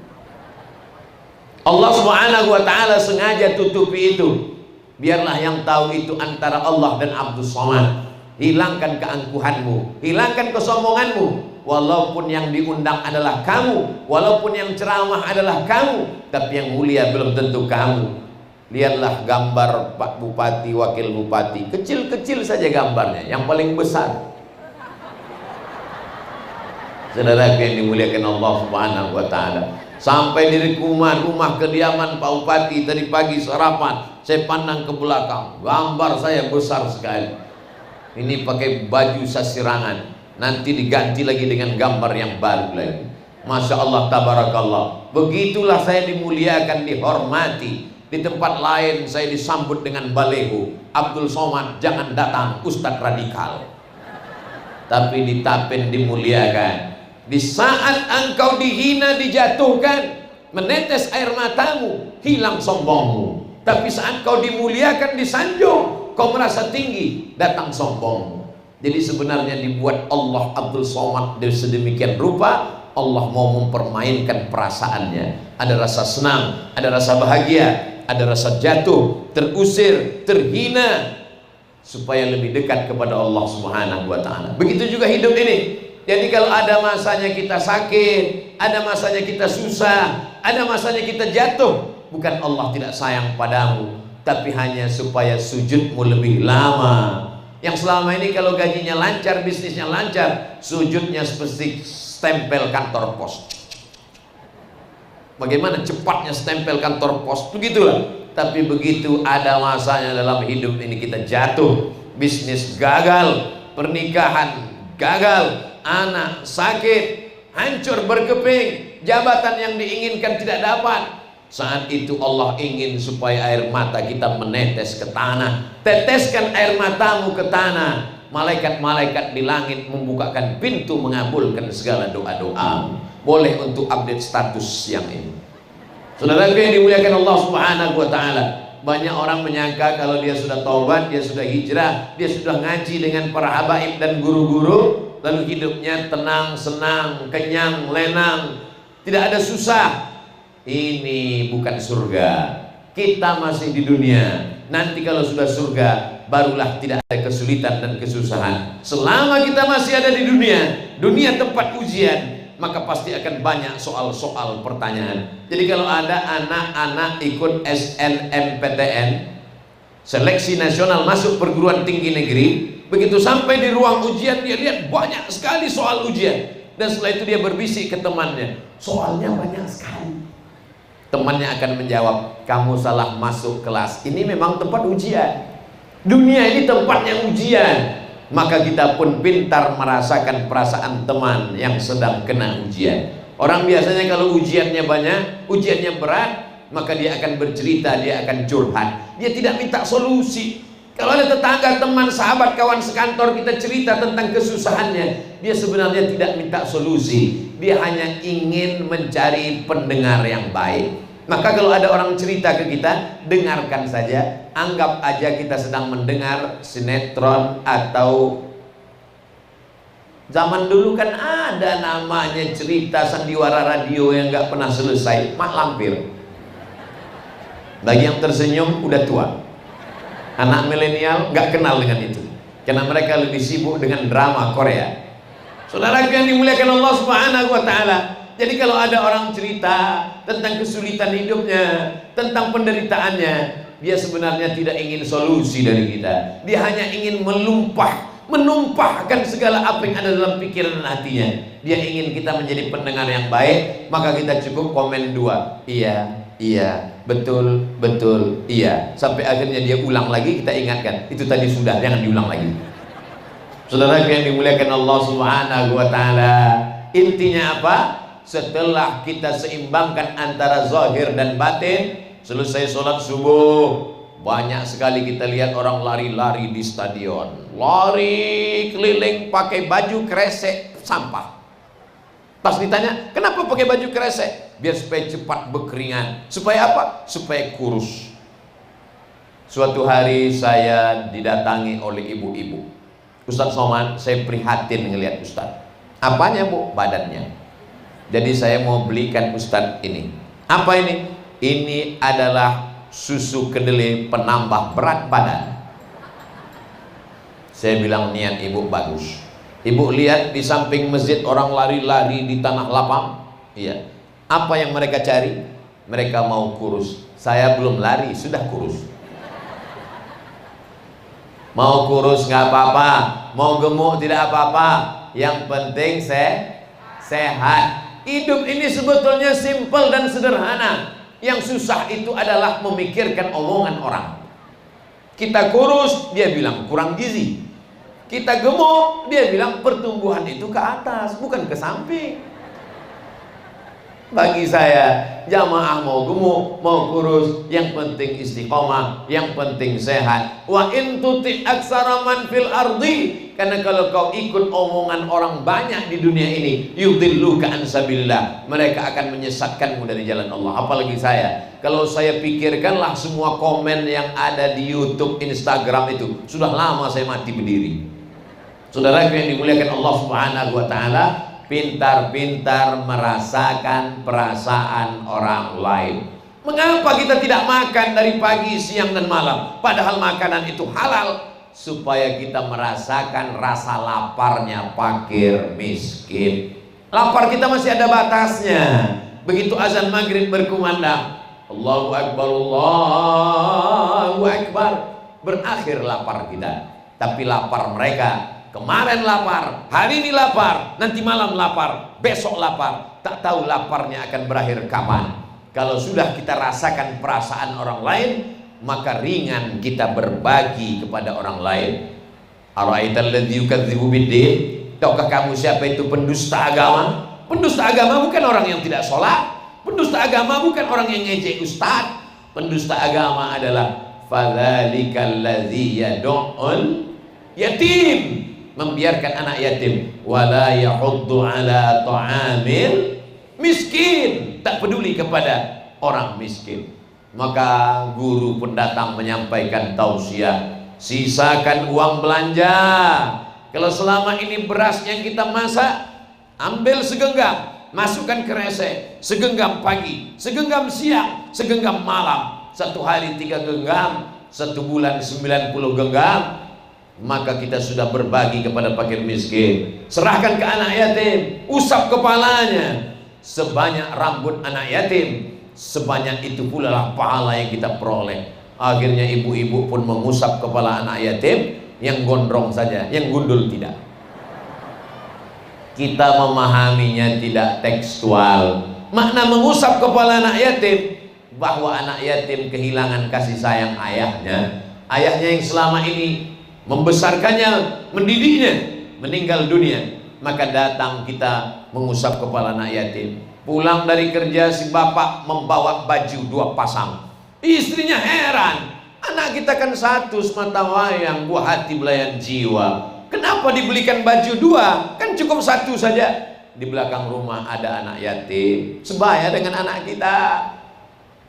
Allah Subhanahu wa taala sengaja tutupi itu. Biarlah yang tahu itu antara Allah dan Abdul Somad. Hilangkan keangkuhanmu, hilangkan kesombonganmu. Walaupun yang diundang adalah kamu, walaupun yang ceramah adalah kamu, tapi yang mulia belum tentu kamu. Lihatlah gambar Pak Bupati, Wakil Bupati, kecil-kecil saja gambarnya, yang paling besar. Saudara yang dimuliakan Allah Subhanahu wa taala. Sampai di rumah kediaman Pak Bupati tadi pagi sarapan, saya pandang ke belakang, gambar saya besar sekali. Ini pakai baju sasirangan, nanti diganti lagi dengan gambar yang baru lagi. Masya Allah, tabarakallah. Begitulah saya dimuliakan, dihormati. Di tempat lain saya disambut dengan baleho, Abdul Somad jangan datang, Ustadz radikal. Tapi di Tapin dimuliakan. Di saat engkau dihina, dijatuhkan, menetes air matamu, hilang sombongmu. Tapi saat kau dimuliakan, disanjung, kau merasa tinggi, datang sombongmu. Jadi sebenarnya dibuat Allah Abdul Somad sedemikian rupa. Allah mau mempermainkan perasaannya. Ada rasa senang, ada rasa bahagia, ada rasa jatuh, terusir, terhina, supaya lebih dekat kepada Allah Subhanahu wa taala. Begitu juga hidup ini. Jadi kalau ada masanya kita sakit, ada masanya kita susah, ada masanya kita jatuh, bukan Allah tidak sayang padamu, tapi hanya supaya sujudmu lebih lama. Yang selama ini kalau gajinya lancar, bisnisnya lancar, sujudnya seperti stempel kantor pos. Bagaimana cepatnya stempel kantor pos, begitulah. Tapi begitu ada masanya dalam hidup ini kita jatuh, bisnis gagal, pernikahan gagal, anak sakit, hancur berkeping, jabatan yang diinginkan tidak dapat. Saat itu Allah ingin supaya air mata kita menetes ke tanah. Teteskan air matamu ke tanah. Malaikat-malaikat di langit membukakan pintu, mengabulkan segala doa-doa. Boleh untuk update status siang ini. Saudara yang dimuliakan Allah Subhanahu wa taala. Banyak orang menyangka kalau dia sudah taubat, dia sudah hijrah, dia sudah ngaji dengan para habaib dan guru-guru, lalu hidupnya tenang, senang, kenyang, lenang, tidak ada susah. Ini bukan surga. Kita masih di dunia. Nanti kalau sudah surga, barulah tidak ada kesulitan dan kesusahan. Selama kita masih ada di dunia, dunia tempat ujian, maka pasti akan banyak soal-soal pertanyaan. Jadi kalau ada anak-anak ikut SNMPTN, seleksi nasional masuk perguruan tinggi negeri, begitu sampai di ruang ujian dia lihat banyak sekali soal ujian, dan setelah itu dia berbisik ke temannya, soalnya banyak sekali. Temannya akan menjawab, kamu salah masuk kelas, ini memang tempat ujian. Dunia ini tempatnya ujian. maka kita pun pintar merasakan perasaan teman yang sedang kena ujian. Orang biasanya kalau ujiannya banyak, ujiannya berat, maka dia akan bercerita, dia akan curhat, dia tidak minta solusi. Kalau ada tetangga, teman, sahabat, kawan sekantor kita cerita tentang kesusahannya, dia sebenarnya tidak minta solusi, dia hanya ingin mencari pendengar yang baik. Maka kalau ada orang cerita ke kita, dengarkan saja, anggap aja kita sedang mendengar sinetron. Atau zaman dulu kan ada namanya cerita sandiwara radio yang gak pernah selesai, Mak Lampir. Bagi yang tersenyum udah tua. Anak milenial gak kenal dengan itu, karena mereka lebih sibuk dengan drama Korea. Saudara yang dimuliakan Allah Subhanahu wa Ta'ala, jadi kalau ada orang cerita tentang kesulitan hidupnya, tentang penderitaannya, dia sebenarnya tidak ingin solusi dari kita. Dia hanya ingin menumpahkan segala apa yang ada dalam pikiran dan hatinya. Dia ingin kita menjadi pendengar yang baik, maka kita cukup komen 2, iya, betul, iya. Sampai akhirnya dia ulang lagi, kita ingatkan, itu tadi sudah, jangan diulang lagi. Saudara yang dimuliakan Allah Subhanahu wa Ta'ala, intinya apa? Setelah kita seimbangkan antara zahir dan batin, selesai sholat subuh, banyak sekali kita lihat orang lari-lari di stadion, lari keliling pakai baju kresek sampah. Pas ditanya, kenapa pakai baju kresek? Biar supaya cepat berkeringat. Supaya apa? Supaya kurus. Suatu hari saya didatangi oleh ibu-ibu. Ustaz Somad, saya prihatin ngelihat Ustaz. Apanya Bu? Badannya. Jadi saya mau belikan Ustaz ini. Apa ini? Ini adalah susu kedelai penambah berat badan. Saya bilang, niat ibu bagus. Ibu lihat di samping masjid orang lari-lari di tanah lapang. Iya. Apa yang mereka cari? Mereka mau kurus. Saya belum lari, sudah kurus. Mau kurus nggak apa-apa, mau gemuk tidak apa-apa. Yang penting sehat. Hidup ini sebetulnya simpel dan sederhana. Yang susah itu adalah memikirkan omongan orang. Kita kurus, dia bilang kurang gizi. Kita gemuk, dia bilang pertumbuhan itu ke atas, bukan ke samping. Bagi saya, jamaah mau gemuk, mau kurus, yang penting istiqomah, yang penting sehat. Wa in tuti aksara man fil ardi, karena kalau kau ikut omongan orang banyak di dunia ini, yudilluka an sabilillah, mereka akan menyesatkanmu dari jalan Allah. Apalagi saya, kalau saya pikirkanlah semua komen yang ada di YouTube, Instagram itu, sudah lama saya mati berdiri. Saudara yang dimuliakan Allah Subhanahu wa Ta'ala, pintar-pintar merasakan perasaan orang lain. Mengapa kita tidak makan dari pagi, siang, dan malam? Padahal makanan itu halal, supaya kita merasakan rasa laparnya fakir miskin. Lapar kita masih ada batasnya. Begitu azan maghrib berkumandang, Allahu Akbar, Allahu Akbar, berakhir lapar kita. Tapi lapar mereka, kemarin lapar, hari ini lapar, nanti malam lapar, besok lapar, tak tahu laparnya akan berakhir kapan. Kalau sudah kita rasakan perasaan orang lain, maka ringan kita berbagi kepada orang lain. Ara'aital ladzi yukadzibu biddin, tahukah kamu siapa itu pendusta agama? Pendusta agama bukan orang yang tidak sholat, pendusta agama bukan orang yang ngejek ustaz. Pendusta agama adalah fadzalikal ladzi yad'ul yatim, membiarkan anak yatim, wala yahuddu ala ta'amil miskin, tak peduli kepada orang miskin. Maka guru pendatang menyampaikan tausiah, sisakan uang belanja. Kalau selama ini beras yang kita masak, ambil segenggam, masukkan ke resek, segenggam pagi, segenggam siang, segenggam malam. Satu hari 3 genggam, 1 bulan 90 genggam. Maka kita sudah berbagi kepada fakir miskin. Serahkan ke anak yatim, usap kepalanya. Sebanyak rambut anak yatim, sebanyak itu pula lah pahala yang kita peroleh. Akhirnya ibu-ibu pun mengusap kepala anak yatim, yang gondrong saja, yang gundul tidak. Kita memahaminya tidak tekstual. Makna mengusap kepala anak yatim, bahwa anak yatim kehilangan kasih sayang ayahnya. Ayahnya yang selama ini membesarkannya, mendidiknya, meninggal dunia, maka datang kita mengusap kepala anak yatim. Pulang dari kerja si bapak membawa baju 2 pasang. Istrinya heran, anak kita kan 1 semata wayang, buah hati belayan jiwa. Kenapa dibelikan baju 2? Kan cukup 1 saja. Di belakang rumah ada anak yatim, sebaya dengan anak kita.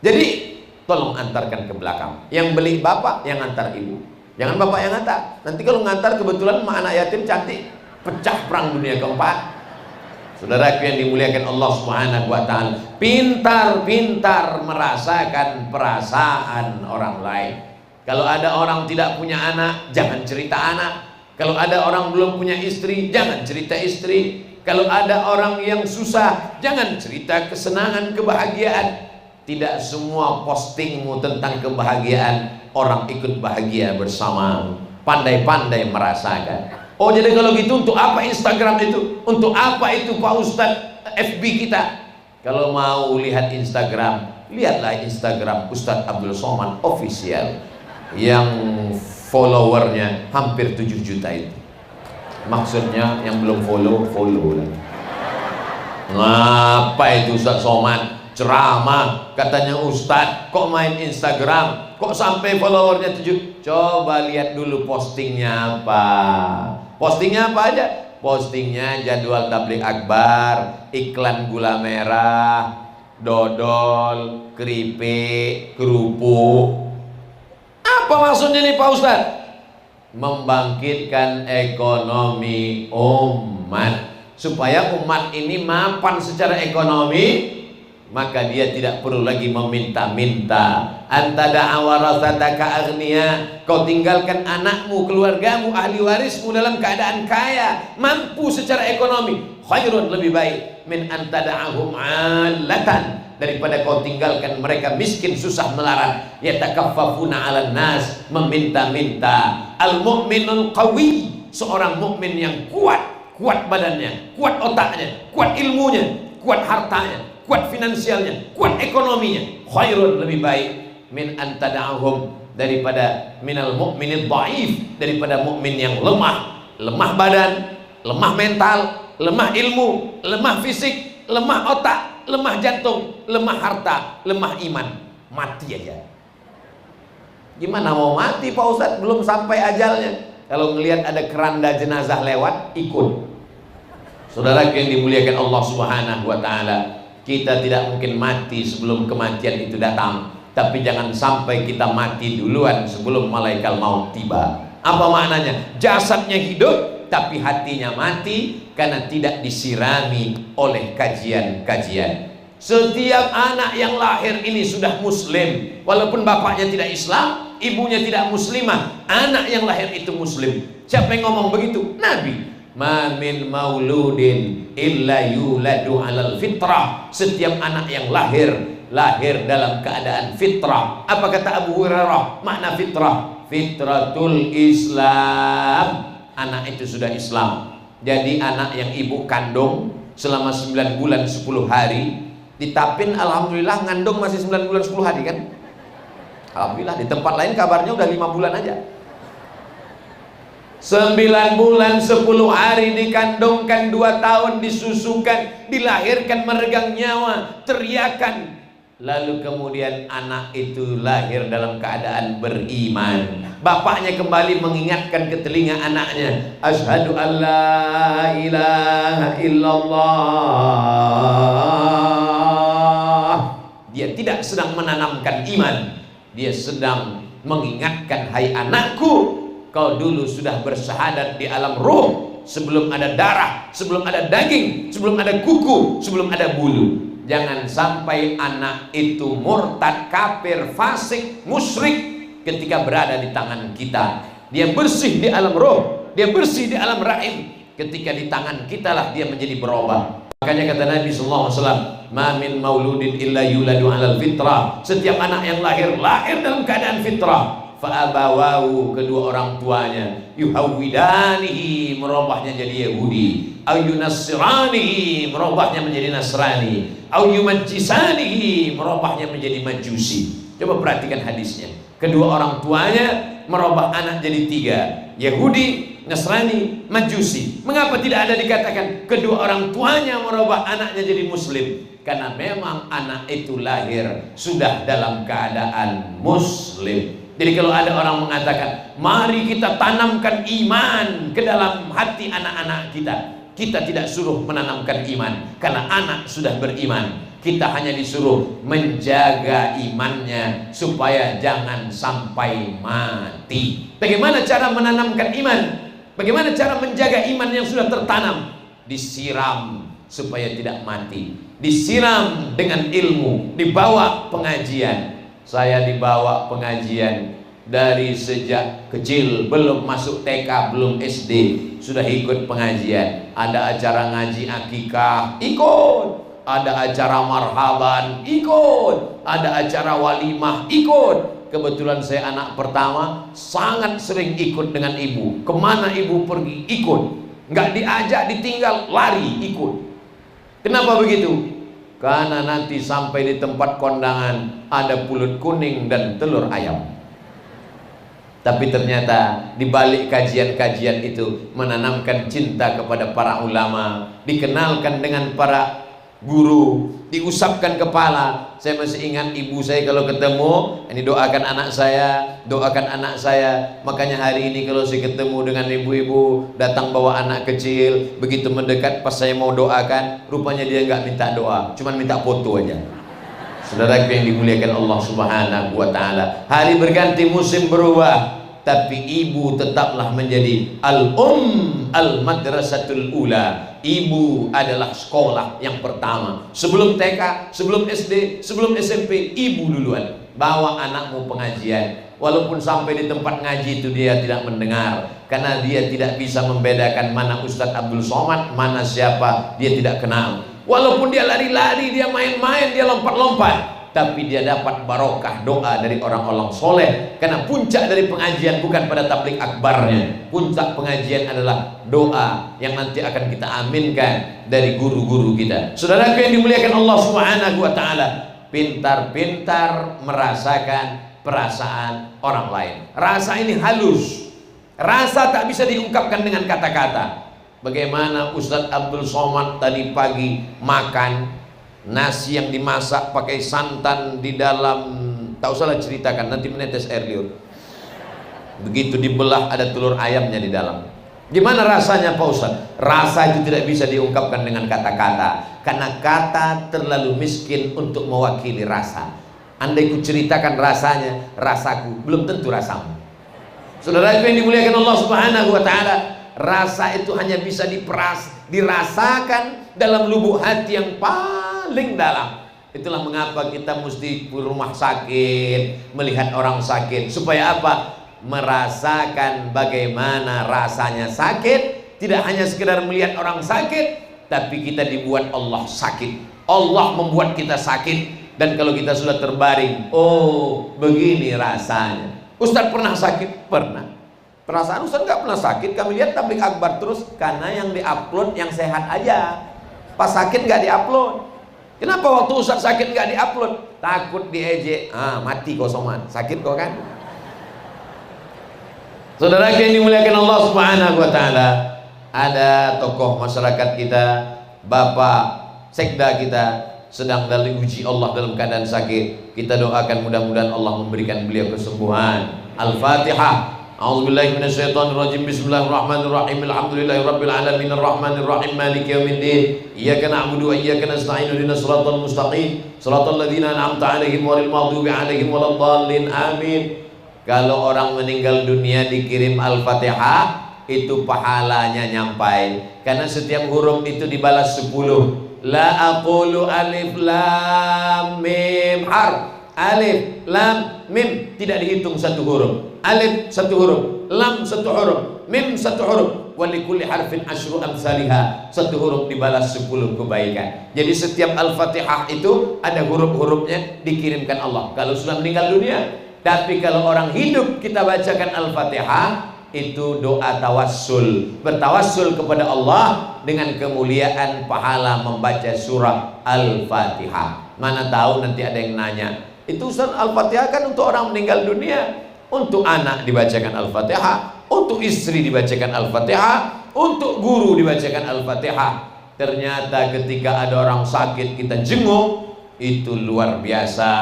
Jadi tolong antarkan ke belakang. Yang beli bapak, yang antar ibu. Jangan bapak yang antar. Nanti kalau ngantar kebetulan sama anak yatim cantik, pecah perang dunia keempat. Saudaraku yang dimuliakan Allah Subhanahu wa taala, pintar-pintar merasakan perasaan orang lain. Kalau ada orang tidak punya anak, jangan cerita anak. Kalau ada orang belum punya istri, jangan cerita istri. Kalau ada orang yang susah, jangan cerita kesenangan, kebahagiaan. Tidak semua postingmu tentang kebahagiaan orang ikut bahagia bersama. Pandai-pandai merasakan. Oh, jadi kalau gitu untuk apa Instagram itu? Untuk apa itu Pak Ustadz FB kita? Kalau mau lihat Instagram, lihatlah Instagram Ustadz Abdul Somad Official yang followernya hampir 7 juta itu. Maksudnya yang belum follow, follow lah. Ngapa itu Ustadz Somad? Ceramah, katanya Ustadz, kok main Instagram? Kok sampai followernya 7? Coba lihat dulu postingnya apa. Postingnya apa aja? Postingnya jadwal tabligh akbar, iklan gula merah, dodol, keripik, kerupuk. Apa maksudnya nih Pak Ustadz? Membangkitkan ekonomi umat, supaya umat ini mapan secara ekonomi, maka dia tidak perlu lagi meminta-minta. Anta da'awarasataka aghnia, kau tinggalkan anakmu, keluargamu, ahli warismu dalam keadaan kaya, mampu secara ekonomi, khairun, lebih baik, min anta da'ahum 'allatan, daripada kau tinggalkan mereka miskin susah melarat, yatakaffafuna 'alan nas, meminta-minta. Al-mu'minul qawi, seorang mukmin yang kuat, kuat badannya, kuat otaknya, kuat ilmunya, kuat hartanya, kuat finansialnya, kuat ekonominya, khairun, lebih baik, min antada'ahum, daripada minal mu'minid dhaif, daripada mukmin yang lemah, lemah badan, lemah mental, lemah ilmu, lemah fisik, lemah otak, lemah jantung, lemah harta, lemah iman, mati aja. Gimana mau mati Pak Ustadz? Belum sampai ajalnya. Kalau melihat ada keranda jenazah lewat, ikut. Saudara yang dimuliakan Allah Subhanahu wa taala, kita tidak mungkin mati sebelum kematian itu datang, tapi jangan sampai kita mati duluan sebelum malaikat maut tiba. Apa maknanya? Jasadnya hidup tapi hatinya mati karena tidak disirami oleh kajian-kajian. Setiap anak yang lahir ini sudah muslim, walaupun bapaknya tidak Islam, ibunya tidak muslimah, anak yang lahir itu muslim. Siapa yang ngomong begitu? Nabi. Ma min mauludin illa yuladu alal fitrah. Setiap anak yang lahir dalam keadaan fitrah. Apa kata Abu Hurairah makna fitrah? Fitratul Islam. Anak itu sudah Islam. Jadi anak yang ibu kandung selama 9 bulan 10 hari, ditapin, alhamdulillah ngandung masih 9 bulan 10 hari kan? Alhamdulillah. Di tempat lain kabarnya udah 5 bulan aja. 9 bulan 10 hari dikandungkan, 2 tahun disusukan, dilahirkan meregang nyawa, teriakan. Lalu kemudian anak itu lahir dalam keadaan beriman. Bapaknya kembali mengingatkan ke telinga anaknya, asyhadu an la ilaha illallah. Dia tidak sedang menanamkan iman, dia sedang mengingatkan, hai anakku, kau dulu sudah bersyahadat di alam ruh, sebelum ada darah, sebelum ada daging, sebelum ada kuku, sebelum ada bulu. Jangan sampai anak itu murtad, kafir, fasik, musyrik ketika berada di tangan kita. Dia bersih di alam roh, dia bersih di alam rahim. Ketika di tangan kita lah dia menjadi berubah. Makanya kata Nabi SAW, ma min mauludin illa yuladu alal fitrah. Setiap anak yang lahir dalam keadaan fitrah. Fa'abawahu, kedua orang tuanya, yuhawwidanihi, merubahnya jadi Yahudi, au yunassiranihi, merubahnya menjadi Nasrani, au yumajjisanihi, merubahnya menjadi Majusi. Coba perhatikan hadisnya. Kedua orang tuanya merubah anak jadi 3, Yahudi, Nasrani, Majusi. Mengapa tidak ada dikatakan kedua orang tuanya merubah anaknya jadi Muslim? Karena memang anak itu lahir sudah dalam keadaan Muslim. Jadi kalau ada orang mengatakan mari kita tanamkan iman ke dalam hati anak-anak kita, kita tidak suruh menanamkan iman karena anak sudah beriman. Kita hanya disuruh menjaga imannya supaya jangan sampai mati. Bagaimana cara menanamkan iman? Bagaimana cara menjaga iman yang sudah tertanam? Disiram supaya tidak mati, disiram dengan ilmu, dibawa pengajian. Saya dibawa pengajian dari sejak kecil, belum masuk TK, belum SD, sudah ikut pengajian. Ada acara ngaji akikah, ikut. Ada acara marhaban, ikut. Ada acara walimah, ikut. Kebetulan saya anak pertama, sangat sering ikut dengan ibu. Kemana ibu pergi, ikut. Nggak diajak, ditinggal, lari, ikut. Kenapa begitu? Karena nanti sampai di tempat kondangan ada pulut kuning dan telur ayam. Tapi ternyata di balik kajian-kajian itu menanamkan cinta kepada para ulama, dikenalkan dengan para guru, diusapkan kepala. Saya masih ingat ibu saya kalau ketemu, ini doakan anak saya, doakan anak saya. Makanya hari ini kalau saya ketemu dengan ibu-ibu datang bawa anak kecil, begitu mendekat pas saya mau doakan, rupanya dia nggak minta doa, cuman minta foto aja. Saudaraku yang dimuliakan Allah Subhanahu wa taala, hari berganti, musim berubah, tapi ibu tetaplah menjadi al-madrasatul ula. Ibu adalah sekolah yang pertama. Sebelum TK, sebelum SD, sebelum SMP, ibu duluan. Bawa anakmu pengajian. Walaupun sampai di tempat ngaji itu dia tidak mendengar, karena dia tidak bisa membedakan mana Ustadz Abdul Somad, mana siapa, dia tidak kenal. Walaupun dia lari-lari, dia main-main, dia lompat-lompat, tapi dia dapat barokah doa dari orang-orang soleh. Karena puncak dari pengajian bukan pada tablik akbarnya, puncak pengajian adalah doa yang nanti akan kita aminkan dari guru-guru kita. Saudaraku yang dimuliakan Allah Subhanahu wa taala, pintar-pintar merasakan perasaan orang lain. Rasa ini halus, rasa tak bisa diungkapkan dengan kata-kata. Bagaimana Ustadz Abdul Somad tadi pagi makan nasi yang dimasak pakai santan di dalam, tak usahlah ceritakan, nanti menetes air liur. Begitu dibelah ada telur ayamnya di dalam. Gimana rasanya Pak Ustaz? Rasa itu tidak bisa diungkapkan dengan kata-kata, karena kata terlalu miskin untuk mewakili rasa. Andai ku ceritakan rasanya, rasaku belum tentu rasamu. Saudara yang dimuliakan Allah Subhanahu wa taala, rasa itu hanya bisa dirasakan dalam lubuk hati yang paling dalam. Itulah mengapa kita mesti ke rumah sakit, melihat orang sakit. Supaya apa? Merasakan bagaimana rasanya sakit. Tidak hanya sekedar melihat orang sakit, tapi kita dibuat Allah sakit. Allah membuat kita sakit. Dan kalau kita sudah terbaring, oh begini rasanya. Ustadz pernah sakit? Pernah. Perasaan Ustadz nggak pernah sakit. Kami lihat tablik akbar terus, karena yang diupload yang sehat aja. Pas sakit nggak diupload. Kenapa waktu Ustadz sakit nggak diupload? Takut diejek. Mati kau Somad, sakit kau kan? Saudara yang dimuliakan Allah Subhanahu wa taala, ada tokoh masyarakat kita, Bapak Sekda kita, sedang dalam uji Allah dalam keadaan sakit. Kita doakan mudah-mudahan Allah memberikan beliau kesembuhan. Al-Fatihah. A'udzubillahi minasyaitonirrajim. Bismillahirrahmanirrahim. Alhamdulillahirabbil alamin arrahmanir rahim maliki yaumiddin. Iyyaka na'budu wa iyyaka nasta'in. Ihdinas siratal mustaqim. Shiratal ladzina an'amta 'alaihim ghairil maghdubi 'alaihim waladdallin. Amin. Kalau orang meninggal dunia dikirim Al-Fatihah, itu pahalanya nyampai. Karena setiap huruf itu dibalas 10. La aqulu alif lam mim harf. Alif lam mim tidak dihitung satu huruf. Alif satu huruf, lam satu huruf, mim satu huruf. Wa likulli harfin asyru amsalihha. Satu huruf dibalas 10 kebaikan. Jadi setiap Al-Fatihah itu ada huruf-hurufnya dikirimkan Allah kalau sudah meninggal dunia. Tapi kalau orang hidup kita bacakan Al-Fatihah, itu doa tawassul, bertawassul kepada Allah dengan kemuliaan pahala membaca surah Al-Fatihah. Mana tahu nanti ada yang nanya, itu Ustaz Al-Fatihah kan untuk orang meninggal dunia. untuk anak dibacakan Al-Fatihah, untuk istri dibacakan Al-Fatihah, untuk guru dibacakan Al-Fatihah. Ternyata ketika ada orang sakit kita jenguk, itu luar biasa.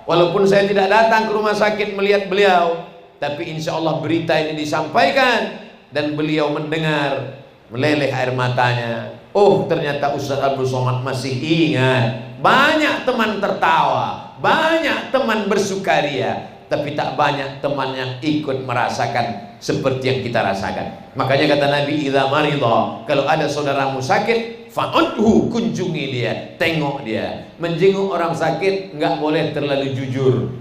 Walaupun saya tidak datang ke rumah sakit melihat beliau, tapi insya Allah berita ini disampaikan dan beliau mendengar, meleleh air matanya. Oh, ternyata Ustaz Abdul Somad masih ingat. Banyak teman tertawa, banyak teman bersukaria, tapi tak banyak teman yang ikut merasakan seperti yang kita rasakan. Makanya kata Nabi, idza maridha, kalau ada saudaramu sakit, fa'udhu, kunjungi dia, tengok dia. Menjenguk orang sakit nggak boleh terlalu jujur.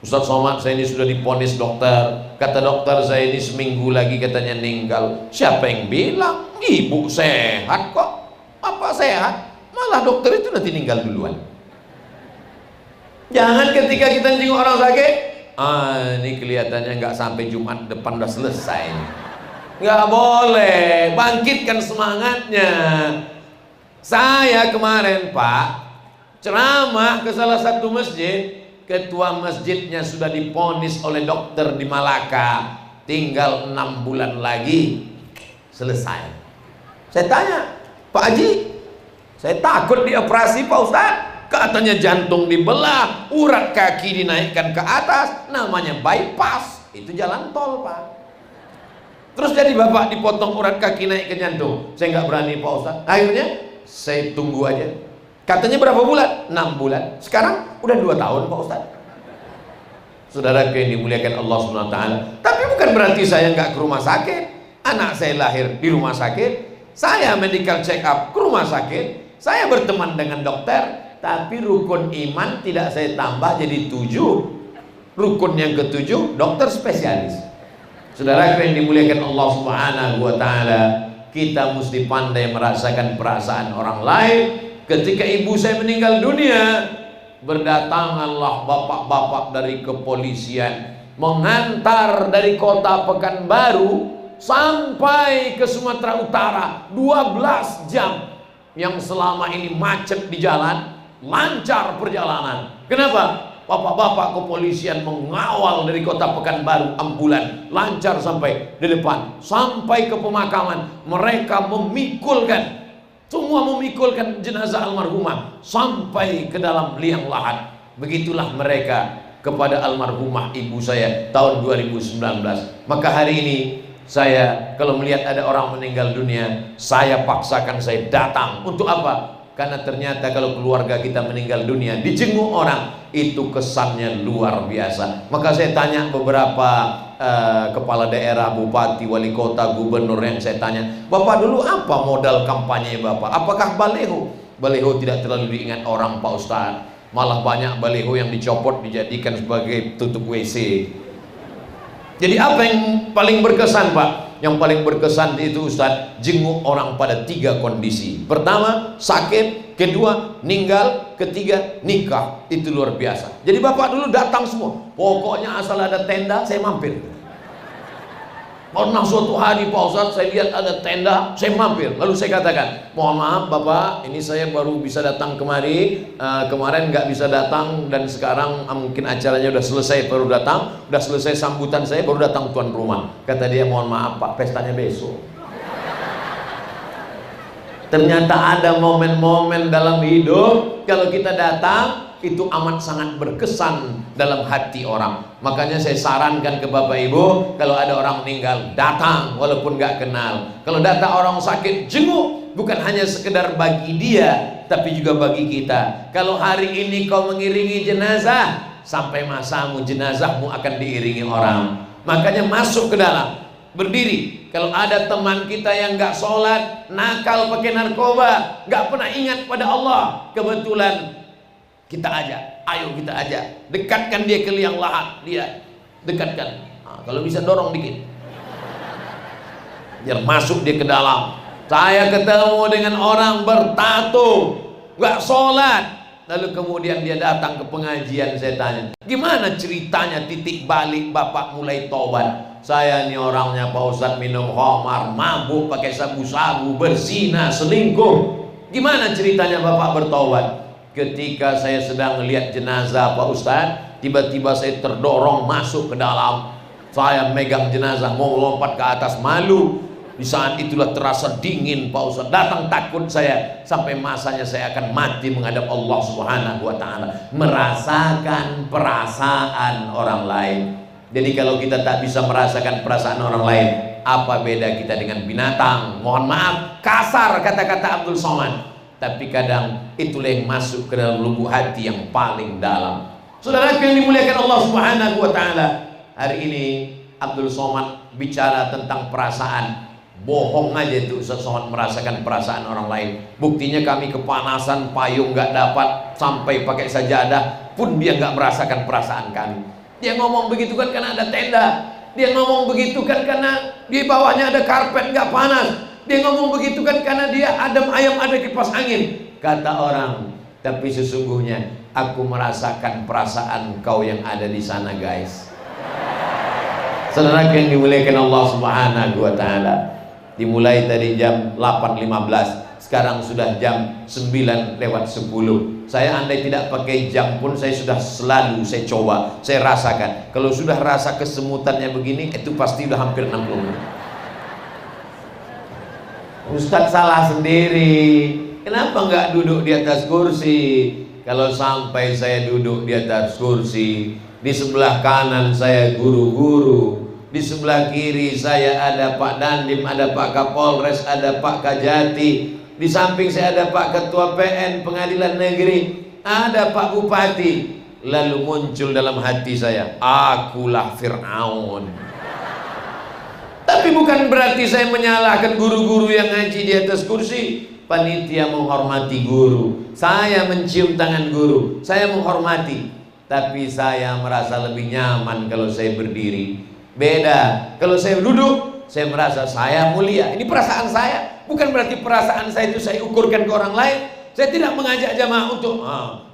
Ustaz Somad, saya ini sudah diponis dokter, kata dokter saya ini seminggu lagi katanya meninggal. Siapa yang bilang? Ibu sehat kok. Apa sehat? Malah dokter itu nanti meninggal duluan. Jangan ketika kita jenguk orang sakit, ini kelihatannya nggak sampai Jumat depan udah selesai. Nggak boleh, bangkitkan semangatnya. Saya kemarin Pak ceramah ke salah satu masjid, ketua masjidnya sudah diponis oleh dokter di Malaka, tinggal 6 bulan lagi selesai. Saya tanya, Pak Haji, saya takut dioperasi Pak Ustaz. Katanya jantung dibelah, urat kaki dinaikkan ke atas, namanya bypass. Itu jalan tol Pak. Terus jadi Bapak dipotong urat kaki naik ke jantung. Saya nggak berani Pak Ustaz. Akhirnya saya tunggu aja. Katanya berapa bulan? 6 bulan. Sekarang udah 2 tahun Pak Ustaz. Saudara yang dimuliakan Allah Subhanahu wa taala. Tapi bukan berarti saya nggak ke rumah sakit. Anak saya lahir di rumah sakit. Saya medical check up ke rumah sakit. Saya berteman dengan dokter. Tapi rukun iman tidak saya tambah jadi 7. Rukun yang ke-7 dokter spesialis. Saudara yang dimuliakan Allah Subhanahu wa taala, kita mesti pandai merasakan perasaan orang lain. Ketika ibu saya meninggal dunia, berdatanganlah bapak-bapak dari kepolisian mengantar dari kota Pekanbaru sampai ke Sumatera Utara 12 jam yang selama ini macet di jalan. Lancar perjalanan. Kenapa? Bapak-bapak kepolisian mengawal dari kota Pekanbaru, ambulan lancar sampai di depan, sampai ke pemakaman. Mereka memikulkan, semua memikulkan jenazah almarhumah sampai ke dalam liang lahat. Begitulah mereka kepada almarhumah ibu saya tahun 2019. Maka hari ini saya kalau melihat ada orang meninggal dunia, saya paksakan saya datang. Untuk apa? Karena ternyata kalau keluarga kita meninggal dunia dijenguk orang, itu kesannya luar biasa. Maka saya tanya beberapa kepala daerah, bupati, wali kota, gubernur yang saya tanya, Bapak dulu apa modal kampanye Bapak? Apakah baleho? Baleho tidak terlalu diingat orang Pak Ustaz. Malah banyak baleho yang dicopot dijadikan sebagai tutup WC. Jadi apa yang paling berkesan Pak? Yang paling berkesan itu Ustaz, jenguk orang pada 3 kondisi. Pertama, sakit. Kedua, meninggal. Ketiga, nikah. Itu luar biasa. Jadi Bapak dulu datang semua. Pokoknya asal ada tenda, saya mampir. Pernah suatu hari Pak Ustaz, saya lihat ada tenda, saya mampir. Lalu saya katakan, mohon maaf Bapak, ini saya baru bisa datang kemari. Kemarin nggak bisa datang dan sekarang mungkin acaranya udah selesai baru datang. Udah selesai sambutan saya baru datang tuan rumah. Kata dia, mohon maaf Pak, pestanya besok. Ternyata ada momen-momen dalam hidup kalau kita datang itu amat sangat berkesan dalam hati orang. Makanya saya sarankan ke Bapak Ibu, kalau ada orang meninggal datang walaupun gak kenal. Kalau datang orang sakit jenguk, bukan hanya sekedar bagi dia tapi juga bagi kita. Kalau hari ini kau mengiringi jenazah, sampai masamu jenazahmu akan diiringi orang. Makanya masuk ke dalam, berdiri. Kalau ada teman kita yang gak sholat, nakal pakai narkoba, gak pernah ingat pada Allah, kebetulan kita ajak, ayo kita ajak, dekatkan dia ke liang lahat, dia dekatkan. Kalau bisa dorong dikit, biar masuk dia ke dalam. Saya ketemu dengan orang bertato, gak sholat, lalu kemudian dia datang ke pengajian. Saya tanya, gimana ceritanya titik balik Bapak mulai tobat? Saya ini orangnya Pak Ustadz minum khamar, mabuk, pakai sabu-sabu, berzina, selingkuh. Gimana ceritanya Bapak bertobat? Ketika saya sedang melihat jenazah Pak Ustadz, tiba-tiba saya terdorong masuk ke dalam. Saya megang jenazah mau lompat ke atas, malu. Di saat itulah terasa dingin Pak Ustaz, datang takut saya, sampai masanya saya akan mati menghadap Allah Subhanahu wa Ta'ala, merasakan perasaan orang lain. Jadi kalau kita tak bisa merasakan perasaan orang lain, apa beda kita dengan binatang? Mohon maaf kasar kata-kata Abdul Somad, tapi kadang itulah yang masuk ke dalam lubuk hati yang paling dalam. Saudara yang dimuliakan Allah Subhanahu wa Ta'ala, hari ini Abdul Somad bicara tentang perasaan. Bohong aja itu Ustaz Somad merasakan perasaan orang lain. Buktinya kami kepanasan, payung nggak dapat, sampai pakai sajadah pun dia nggak merasakan perasaan kami. Dia ngomong begitu kan karena ada tenda. Dia ngomong begitu kan karena di bawahnya ada karpet nggak panas. Dia ngomong begitu kan karena dia adem ayam ada kipas angin. Kata orang, tapi sesungguhnya aku merasakan perasaan kau yang ada di sana guys. Saudara yang dimuliakan Allah Subhanahu wa Ta'ala, dimulai tadi jam 8.15, sekarang sudah jam 9:10. Saya andai tidak pakai jam pun saya sudah selalu saya coba, saya rasakan. Kalau sudah rasa kesemutannya begini, itu pasti udah hampir 60 menit. Ustadz salah sendiri, kenapa nggak duduk di atas kursi? Kalau sampai saya duduk di atas kursi, di sebelah kanan saya guru-guru, di sebelah kiri saya ada Pak Dandim, ada Pak Kapolres, ada Pak Kajati, di samping saya ada Pak Ketua PN Pengadilan Negeri, ada Pak Bupati. Lalu muncul dalam hati saya, akulah Fir'aun. Tapi bukan berarti saya menyalahkan guru-guru yang ngaji di atas kursi. Panitia menghormati guru, saya mencium tangan guru, saya menghormati. Tapi saya merasa lebih nyaman kalau saya berdiri. Beda kalau saya duduk, saya merasa saya mulia. Ini perasaan saya, bukan berarti perasaan saya itu saya ukurkan ke orang lain. Saya tidak mengajak jamaah untuk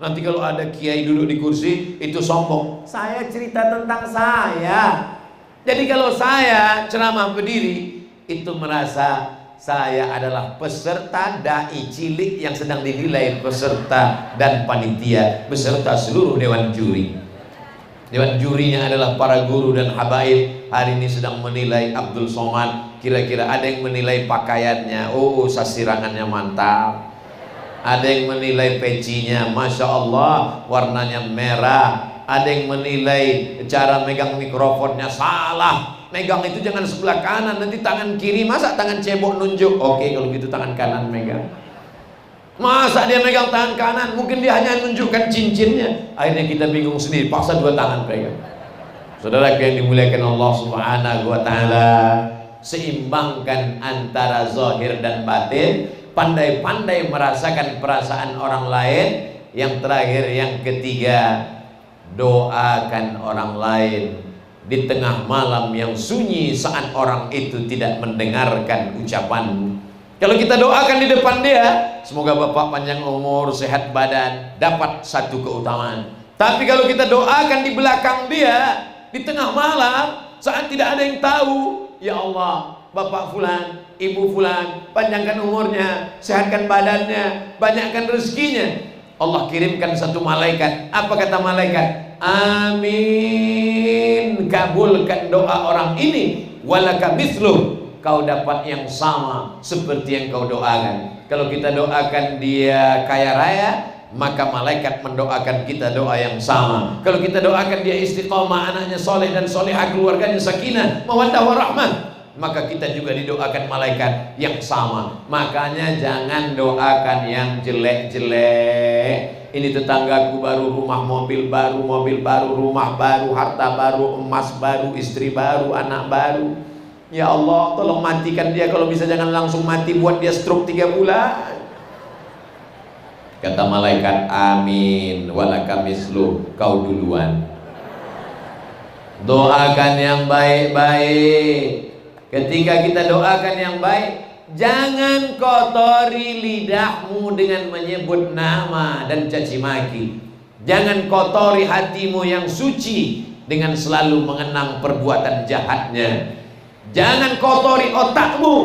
nanti kalau ada kiai duduk di kursi itu sombong. Saya cerita tentang saya. Jadi kalau saya ceramah berdiri, itu merasa saya adalah peserta dai cilik yang sedang dinilai peserta dan panitia beserta seluruh dewan juri. Dewan jurinya adalah para guru dan habaib. Hari ini sedang menilai Abdul Somad. Kira-kira ada yang menilai pakaiannya, oh sasirangannya mantap. Ada yang menilai pecinya, Masya Allah warnanya merah. Ada yang menilai cara megang mikrofonnya salah. Megang itu jangan sebelah kanan, nanti tangan kiri, masa tangan cebok nunjuk. Oke kalau gitu tangan kanan megang. Masa dia megang tangan kanan, mungkin dia hanya menunjukkan cincinnya. Akhirnya kita bingung sendiri, paksa dua tangan pegang. Saudara yang dimuliakan Allah Subhanahu wa Ta'ala, seimbangkan antara zahir dan batin, pandai-pandai merasakan perasaan orang lain. Yang terakhir, yang ketiga, doakan orang lain di tengah malam yang sunyi saat orang itu tidak mendengarkan ucapanmu. Kalau kita doakan di depan dia, semoga Bapak panjang umur, sehat badan, dapat satu keutamaan. Tapi kalau kita doakan di belakang dia, di tengah malam, saat tidak ada yang tahu, ya Allah, Bapak Fulan, Ibu Fulan, panjangkan umurnya, sehatkan badannya, banyakkan rezekinya. Allah kirimkan satu malaikat. Apa kata malaikat? Amin, kabulkan doa orang ini. Walaka mithluh, kau dapat yang sama seperti yang kau doakan. Kalau kita doakan dia kaya raya, maka malaikat mendoakan kita doa yang sama. Kalau kita doakan dia istiqomah, anaknya soleh dan solehah, keluarganya sakinah, mawaddah warahmah, maka kita juga didoakan malaikat yang sama. Makanya jangan doakan yang jelek-jelek. Ini tetanggaku baru, rumah mobil baru, rumah baru, harta baru, emas baru, istri baru, anak baru. Ya Allah, tolong matikan dia. Kalau bisa jangan langsung mati, buat dia stroke 3 bulan. Kata malaikat, amin, walaka mislu, kau duluan. Doakan yang baik-baik. Ketika kita doakan yang baik, jangan kotori lidahmu dengan menyebut nama dan caci maki. Jangan kotori hatimu yang suci dengan selalu mengenang perbuatan jahatnya. Jangan kotori otakmu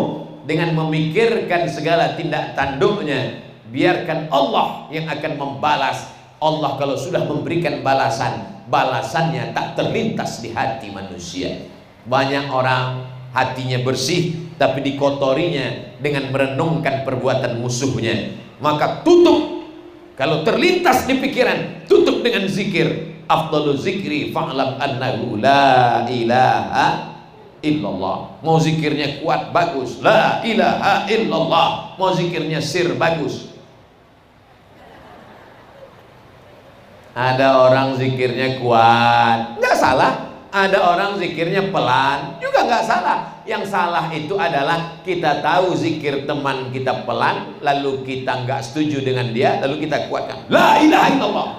dengan memikirkan segala tindak tanduknya. Biarkan Allah yang akan membalas. Allah kalau sudah memberikan balasan, balasannya tak terlintas di hati manusia. Banyak orang hatinya bersih tapi dikotorinya dengan merenungkan perbuatan musuhnya. Maka tutup, kalau terlintas di pikiran, tutup dengan zikir. Afdalu zikri fa'lam annahu la ilaha illallah. Mau zikirnya kuat, bagus, la ilaha illallah. Mau zikirnya sir, bagus. Ada orang zikirnya kuat, nggak salah. Ada orang zikirnya pelan, juga nggak salah. Yang salah itu adalah kita tahu zikir teman kita pelan, lalu kita nggak setuju dengan dia, lalu kita kuatkan la ilaha illallah.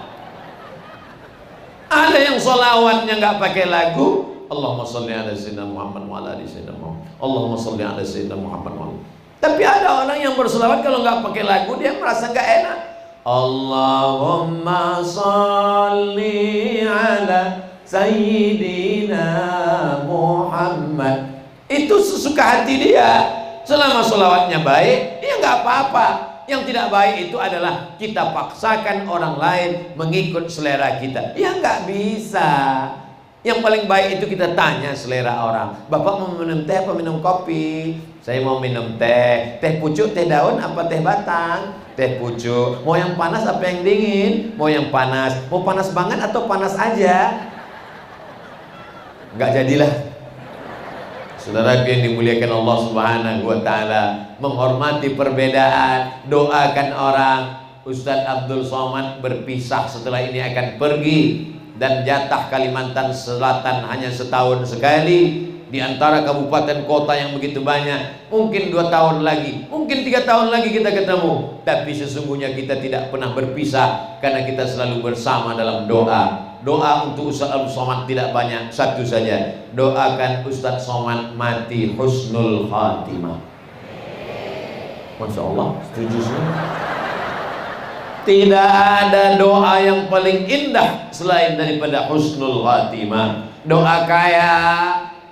Ada yang sholawatnya nggak pakai lagu, Allahumma sholli ala sayyidina Muhammad wa ala ali sayyidina Muhammad, Allahumma sholli ala sayyidina Muhammad wa ala. Tapi ada orang yang berselawat kalau nggak pakai lagu dia merasa nggak enak. Allahumma sholli ala sayyidina Muhammad. Itu sesuka hati dia. Selama sholawatnya baik, dia nggak apa-apa. Yang tidak baik itu adalah kita paksakan orang lain mengikut selera kita. Ya nggak bisa. Yang paling baik itu kita tanya selera orang. Bapak mau minum teh apa minum kopi? Saya mau minum teh. Teh pucuk, teh daun apa teh batang? Teh pucuk. Mau yang panas apa yang dingin? Mau yang panas. Mau panas banget atau panas aja? Nggak jadilah. Saudara yang dimuliakan Allah Subhanahu wa Ta'ala, menghormati perbedaan, doakan orang. Ustadz Abdul Somad berpisah setelah ini akan pergi, dan jatah Kalimantan Selatan hanya setahun sekali. Di antara kabupaten kota yang begitu banyak, mungkin 2 tahun lagi, mungkin 3 tahun lagi kita ketemu. Tapi sesungguhnya kita tidak pernah berpisah, karena kita selalu bersama dalam doa. Doa untuk Ustadz Abdul Somad tidak banyak, satu saja. Doakan Ustadz Somad mati husnul khatimah. Masya Allah, setuju semua. Tidak ada doa yang paling indah selain daripada husnul khatimah. Doa kaya,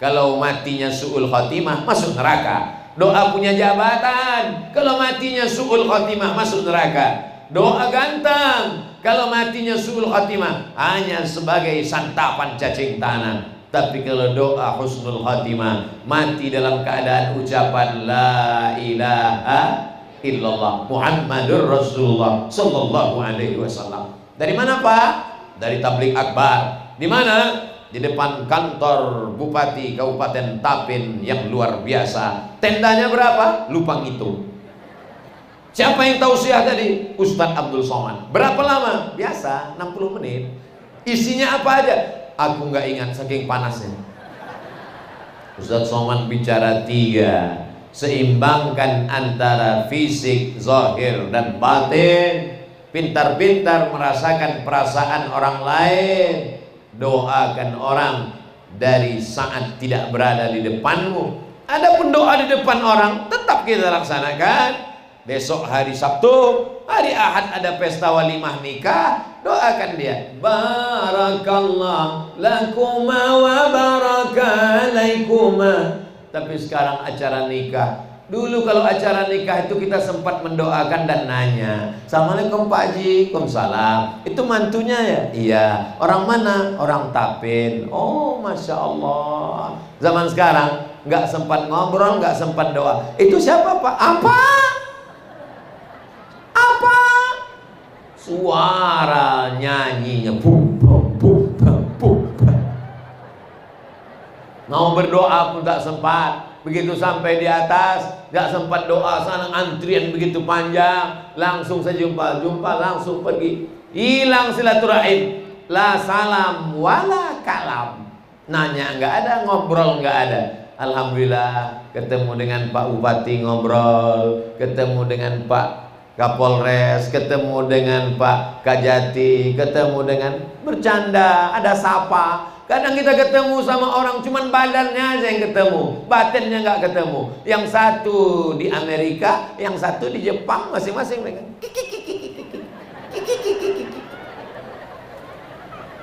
kalau matinya su'ul khatimah masuk neraka. Doa punya jabatan, kalau matinya su'ul khatimah masuk neraka. Doa ganteng, kalau matinya su'ul khatimah hanya sebagai santapan cacing tanah. Tapi kalau doa husnul khatimah, mati dalam keadaan ucapan la ilaha illallah Muhammadur Rasulullah sallallahu alaihi wasallam. Dari mana Pak? Dari tablik akbar. Di mana? Di depan kantor Bupati Kabupaten Tapin yang luar biasa. Tendanya berapa? Lupa ngitung. Siapa yang tausiah tadi? Ustadz Abdul Somad. Berapa lama? Biasa 60 menit. Isinya apa aja? Aku nggak ingat saking panasnya. Ustadz Somad bicara 3, seimbangkan antara fisik, zahir dan batin. Pintar-pintar merasakan perasaan orang lain. Doakan orang dari saat tidak berada di depanmu. Adapun doa di depan orang tetap kita laksanakan. Besok hari Sabtu, hari Ahad ada pesta walimah nikah, doakan dia. Barakallah lakuma wa barakalaikuma. Tapi sekarang acara nikah. Dulu kalau acara nikah itu kita sempat mendoakan dan nanya, Assalamualaikum Pak Haji. Waalaikumsalam. Itu mantunya ya? Iya. Orang mana? Orang Tapin. Oh Masya Allah. Zaman sekarang nggak sempat ngobrol, nggak sempat doa. Itu siapa Pak? Apa? Suara nyanyinya bum bum bum bum bum. Mau berdoa pun tak sempat. Begitu sampai di atas, gak sempat doa, sana antrian begitu panjang, langsung saja jumpa, langsung pergi. Hilang silaturahim. La salam wala kalam. Nanya nggak ada, ngobrol nggak ada. Alhamdulillah ketemu dengan Pak Bupati ngobrol, ketemu dengan Pak Kapolres, ketemu dengan Pak Kajati, ketemu dengan bercanda, ada sapa. Kadang kita ketemu sama orang cuman badannya aja yang ketemu, batinnya nggak ketemu. Yang satu di Amerika, yang satu di Jepang, masing-masing mereka.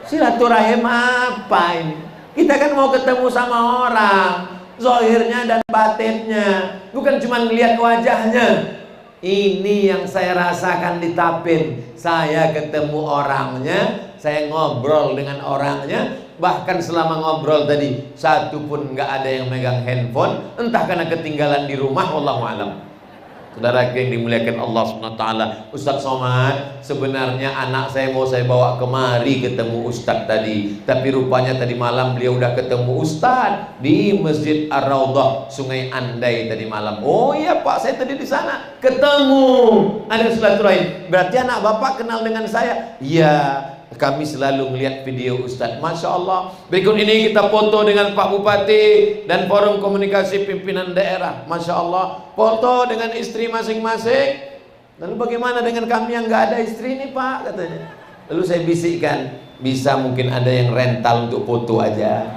Silaturahim apa ini? Kita kan mau ketemu sama orang, zahirnya dan batinnya, bukan cuma melihat wajahnya. Ini yang saya rasakan di Tapin. Saya ketemu orangnya, saya ngobrol dengan orangnya. Bahkan selama ngobrol tadi, satu pun nggak ada yang megang handphone. Entah karena ketinggalan di rumah, wallahu a'lam. Saudara yang dimuliakan Allah SWT, Ustadz Somad, sebenarnya anak saya mau saya bawa kemari ketemu Ustadz tadi, tapi rupanya tadi malam beliau udah ketemu Ustadz di Masjid Ar-Raudhah Sungai Andai tadi malam. Oh iya Pak, saya tadi di sana ketemu, ada silaturahim. Berarti anak bapak kenal dengan saya? Iya, kami selalu melihat video Ustadz. Masya Allah. Berikut ini kita foto dengan Pak Bupati dan Forum Komunikasi Pimpinan Daerah. Masya Allah. Foto dengan istri masing-masing. Lalu bagaimana dengan kami yang nggak ada istri ini Pak, katanya. Lalu saya bisikkan, bisa mungkin ada yang rental untuk foto aja.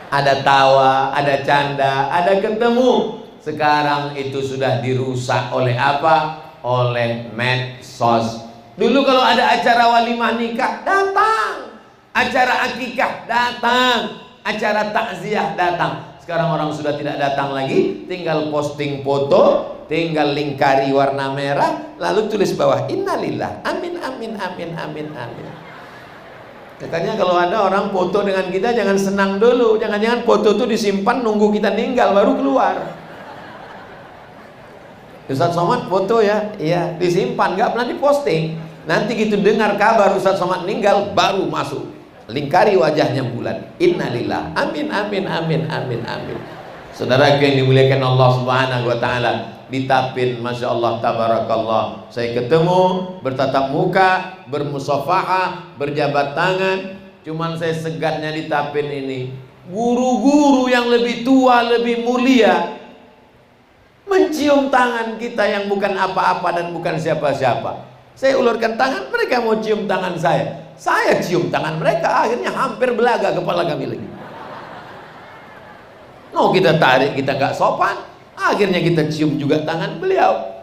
Ada tawa, ada canda, ada ketemu. Sekarang itu sudah dirusak oleh apa? Oleh medsos. Dulu kalau ada acara walimah nikah, datang. Acara akikah, datang. Acara takziah, datang. Sekarang orang sudah tidak datang lagi, tinggal posting foto, tinggal lingkari warna merah, lalu tulis bawah innalillah, amin, amin, amin, amin, amin. Katanya kalau ada orang foto dengan kita, jangan senang dulu. Jangan-jangan foto itu disimpan nunggu kita meninggal baru keluar. Ustadz Somad foto ya, iya disimpan, nggak pernah diposting. Nanti gitu dengar kabar Ustadz Somad meninggal, baru masuk, lingkari wajahnya bulan, innalillah, amin, amin, amin, amin, amin. Saudara yang dimuliakan Allah Subhanahu Wa Taala, di Tapin, masya Allah, tabarakallah, saya ketemu, bertatap muka, bermusafahah, berjabat tangan. Cuman saya segatnya di Tapin ini, guru-guru yang lebih tua, lebih mulia mencium tangan kita yang bukan apa-apa dan bukan siapa-siapa. Saya ulurkan tangan, mereka mau cium tangan saya cium tangan mereka, akhirnya hampir belaga kepala kami lagi. Mau kita tarik, kita nggak sopan, akhirnya kita cium juga tangan beliau.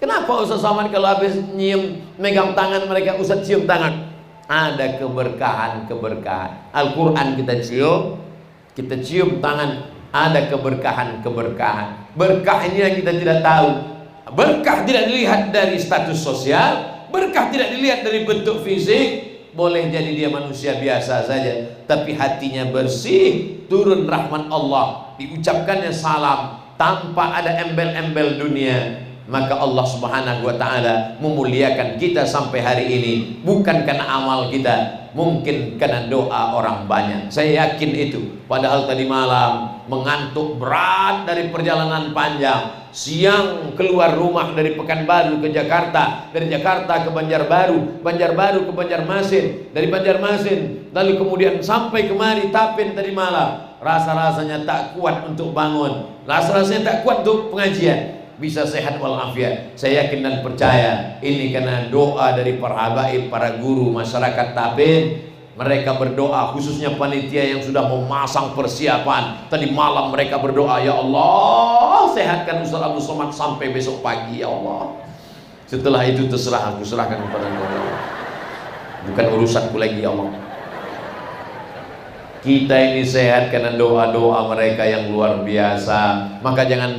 Kenapa Ustaz Somad kalau habis nyium, megang tangan mereka, Ustaz cium tangan? Ada keberkahan-keberkahan. Al-Quran kita cium tangan, ada keberkahan-keberkahan. Berkah ini yang kita tidak tahu. Berkah tidak dilihat dari status sosial, berkah tidak dilihat dari bentuk fisik. Boleh jadi dia manusia biasa saja, tapi hatinya bersih, turun rahmat Allah, diucapkannya salam tanpa ada embel-embel dunia. Maka Allah Subhanahu Wa Taala memuliakan kita sampai hari ini, bukan karena amal kita, mungkin karena doa orang banyak. Saya yakin itu. Padahal tadi malam mengantuk berat dari perjalanan panjang, siang keluar rumah dari Pekanbaru ke Jakarta, dari Jakarta ke Banjarbaru, Banjarbaru ke Banjarmasin, dari Banjarmasin lalu kemudian sampai kemari Tapin tadi malam. Rasa-rasanya tak kuat untuk bangun, rasa-rasanya tak kuat untuk pengajian. Bisa sehat walafiat. Saya yakin dan percaya ini karena doa dari para habaib, para guru masyarakat Tapin. Mereka berdoa, khususnya panitia yang sudah memasang persiapan. Tadi malam mereka berdoa, ya Allah sehatkan Ustaz Abdul Somad sampai besok pagi ya Allah. Setelah itu terserah, aku serahkan kepada Allah. Bukan urusanku lagi ya Allah. Kita ini sehat karena doa-doa mereka yang luar biasa. Maka jangan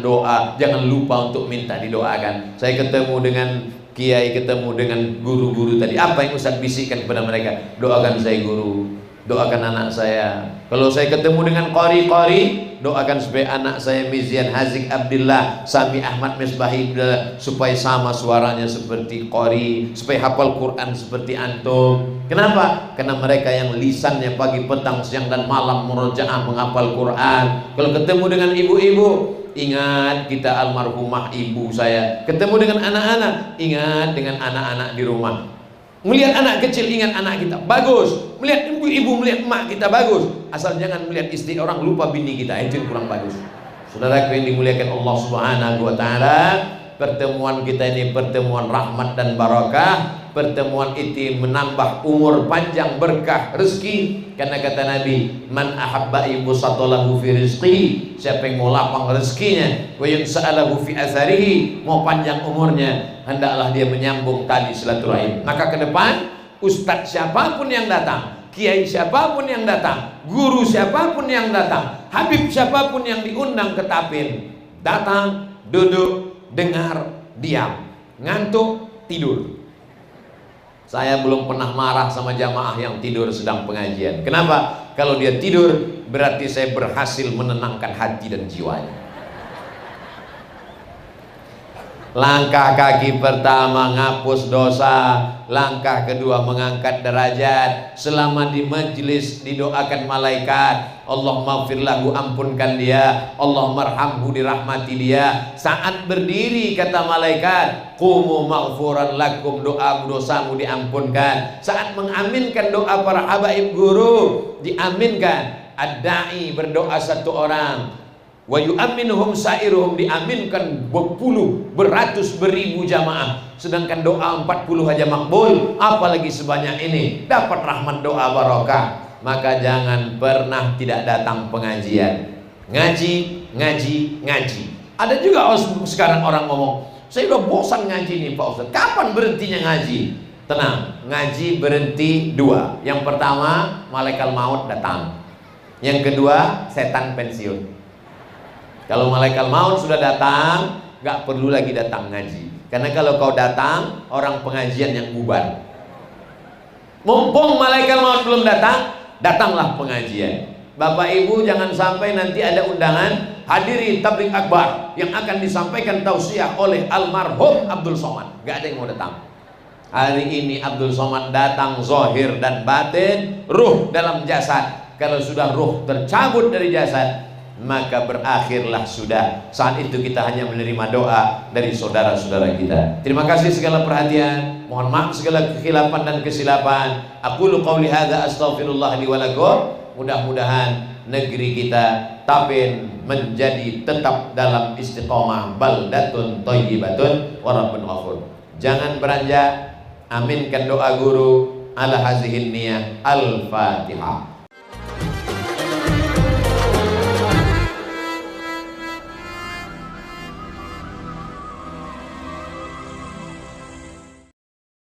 lupa untuk minta didoakan. Saya ketemu dengan kiai, ketemu dengan guru-guru tadi. Apa yang Ustaz bisikkan kepada mereka? Doakan saya guru, doakan anak saya. Kalau saya ketemu dengan qari-qari, doakan supaya anak saya Mizian Hazik Abdillah, Sami Ahmad Misbahi, supaya sama suaranya seperti qari, supaya hafal Quran seperti antum. Kenapa? Karena mereka yang lisannya pagi, petang, siang dan malam murojaah menghafal Quran. Kalau ketemu dengan ibu-ibu, ingat kita almarhumah ibu saya. Ketemu dengan anak-anak, ingat dengan anak-anak di rumah. Melihat anak kecil, ingat anak kita, bagus. Melihat ibu-ibu, melihat emak kita, bagus. Asal jangan melihat istri orang, lupa bini kita, itu yang kurang bagus. Saudara yang dimuliakan Allah Subhanahu Wa Taala, pertemuan kita ini pertemuan rahmat dan barakah. Pertemuan itu menambah umur panjang, berkah, rezeki. Karena kata Nabi, man ahabba yubsatalahu fi rizqi, siapa yang mau lapang rezekinya, wa yunsa'alahu fi atharihi, mau panjang umurnya, hendaklah dia menyambung tali silaturahim. Maka ke depan, ustadz siapapun yang datang, kiai siapapun yang datang, guru siapapun yang datang, habib siapapun yang diundang ke Tapin, datang, duduk, dengar, diam. Ngantuk, tidur. Saya belum pernah marah sama jamaah yang tidur sedang pengajian. Kenapa? Kalau dia tidur, berarti saya berhasil menenangkan hati dan jiwanya. Langkah kaki pertama ngapus dosa, langkah kedua mengangkat derajat. Selama di majlis didoakan malaikat, Allahumma firlahu, ampunkan dia, Allahumma dirahmati dia. Saat berdiri kata malaikat, qumu maghfuran lakum, doa dosamu diampunkan. Saat mengaminkan doa para habaib guru, diaminkan. Ad-da'i berdoa satu orang, wa yu'minuhum sa'iruhum, diaminkan beratus beribu jamaah. Sedangkan doa 40 aja makbul, apalagi sebanyak ini, dapat rahmat doa barokah. Maka jangan pernah tidak datang pengajian. Ngaji, ngaji, ngaji. Ada juga sekarang orang ngomong, saya udah bosan ngaji nih Pak Ustaz, kapan berhentinya ngaji? Tenang, ngaji berhenti dua. Yang pertama, malaikat maut datang. Yang kedua, setan pensiun. Kalau malaikat maut sudah datang, gak perlu lagi datang ngaji. Karena kalau kau datang, orang pengajian yang bubar. Mumpung malaikat maut belum datang, datanglah pengajian. Bapak Ibu jangan sampai nanti ada undangan hadiri tabligh akbar yang akan disampaikan tausiah oleh almarhum Abdul Somad. Gak ada yang mau datang. Hari ini Abdul Somad datang zahir dan batin, ruh dalam jasad. Kalau sudah ruh tercabut dari jasad, maka berakhirlah sudah. Saat itu kita hanya menerima doa dari saudara-saudara kita. Terima kasih segala perhatian. Mohon maaf segala kekhilafan dan kesilapan. Aqulu qauli hadza astaghfirullah li wa lakum. Mudah-mudahan negeri kita Tapin menjadi tetap dalam istiqomah, baldatun thayyibatun wa rabbun ghafur. Jangan beranjak. Aminkan doa guru. Ala hazihin niyah. Al-Fatihah.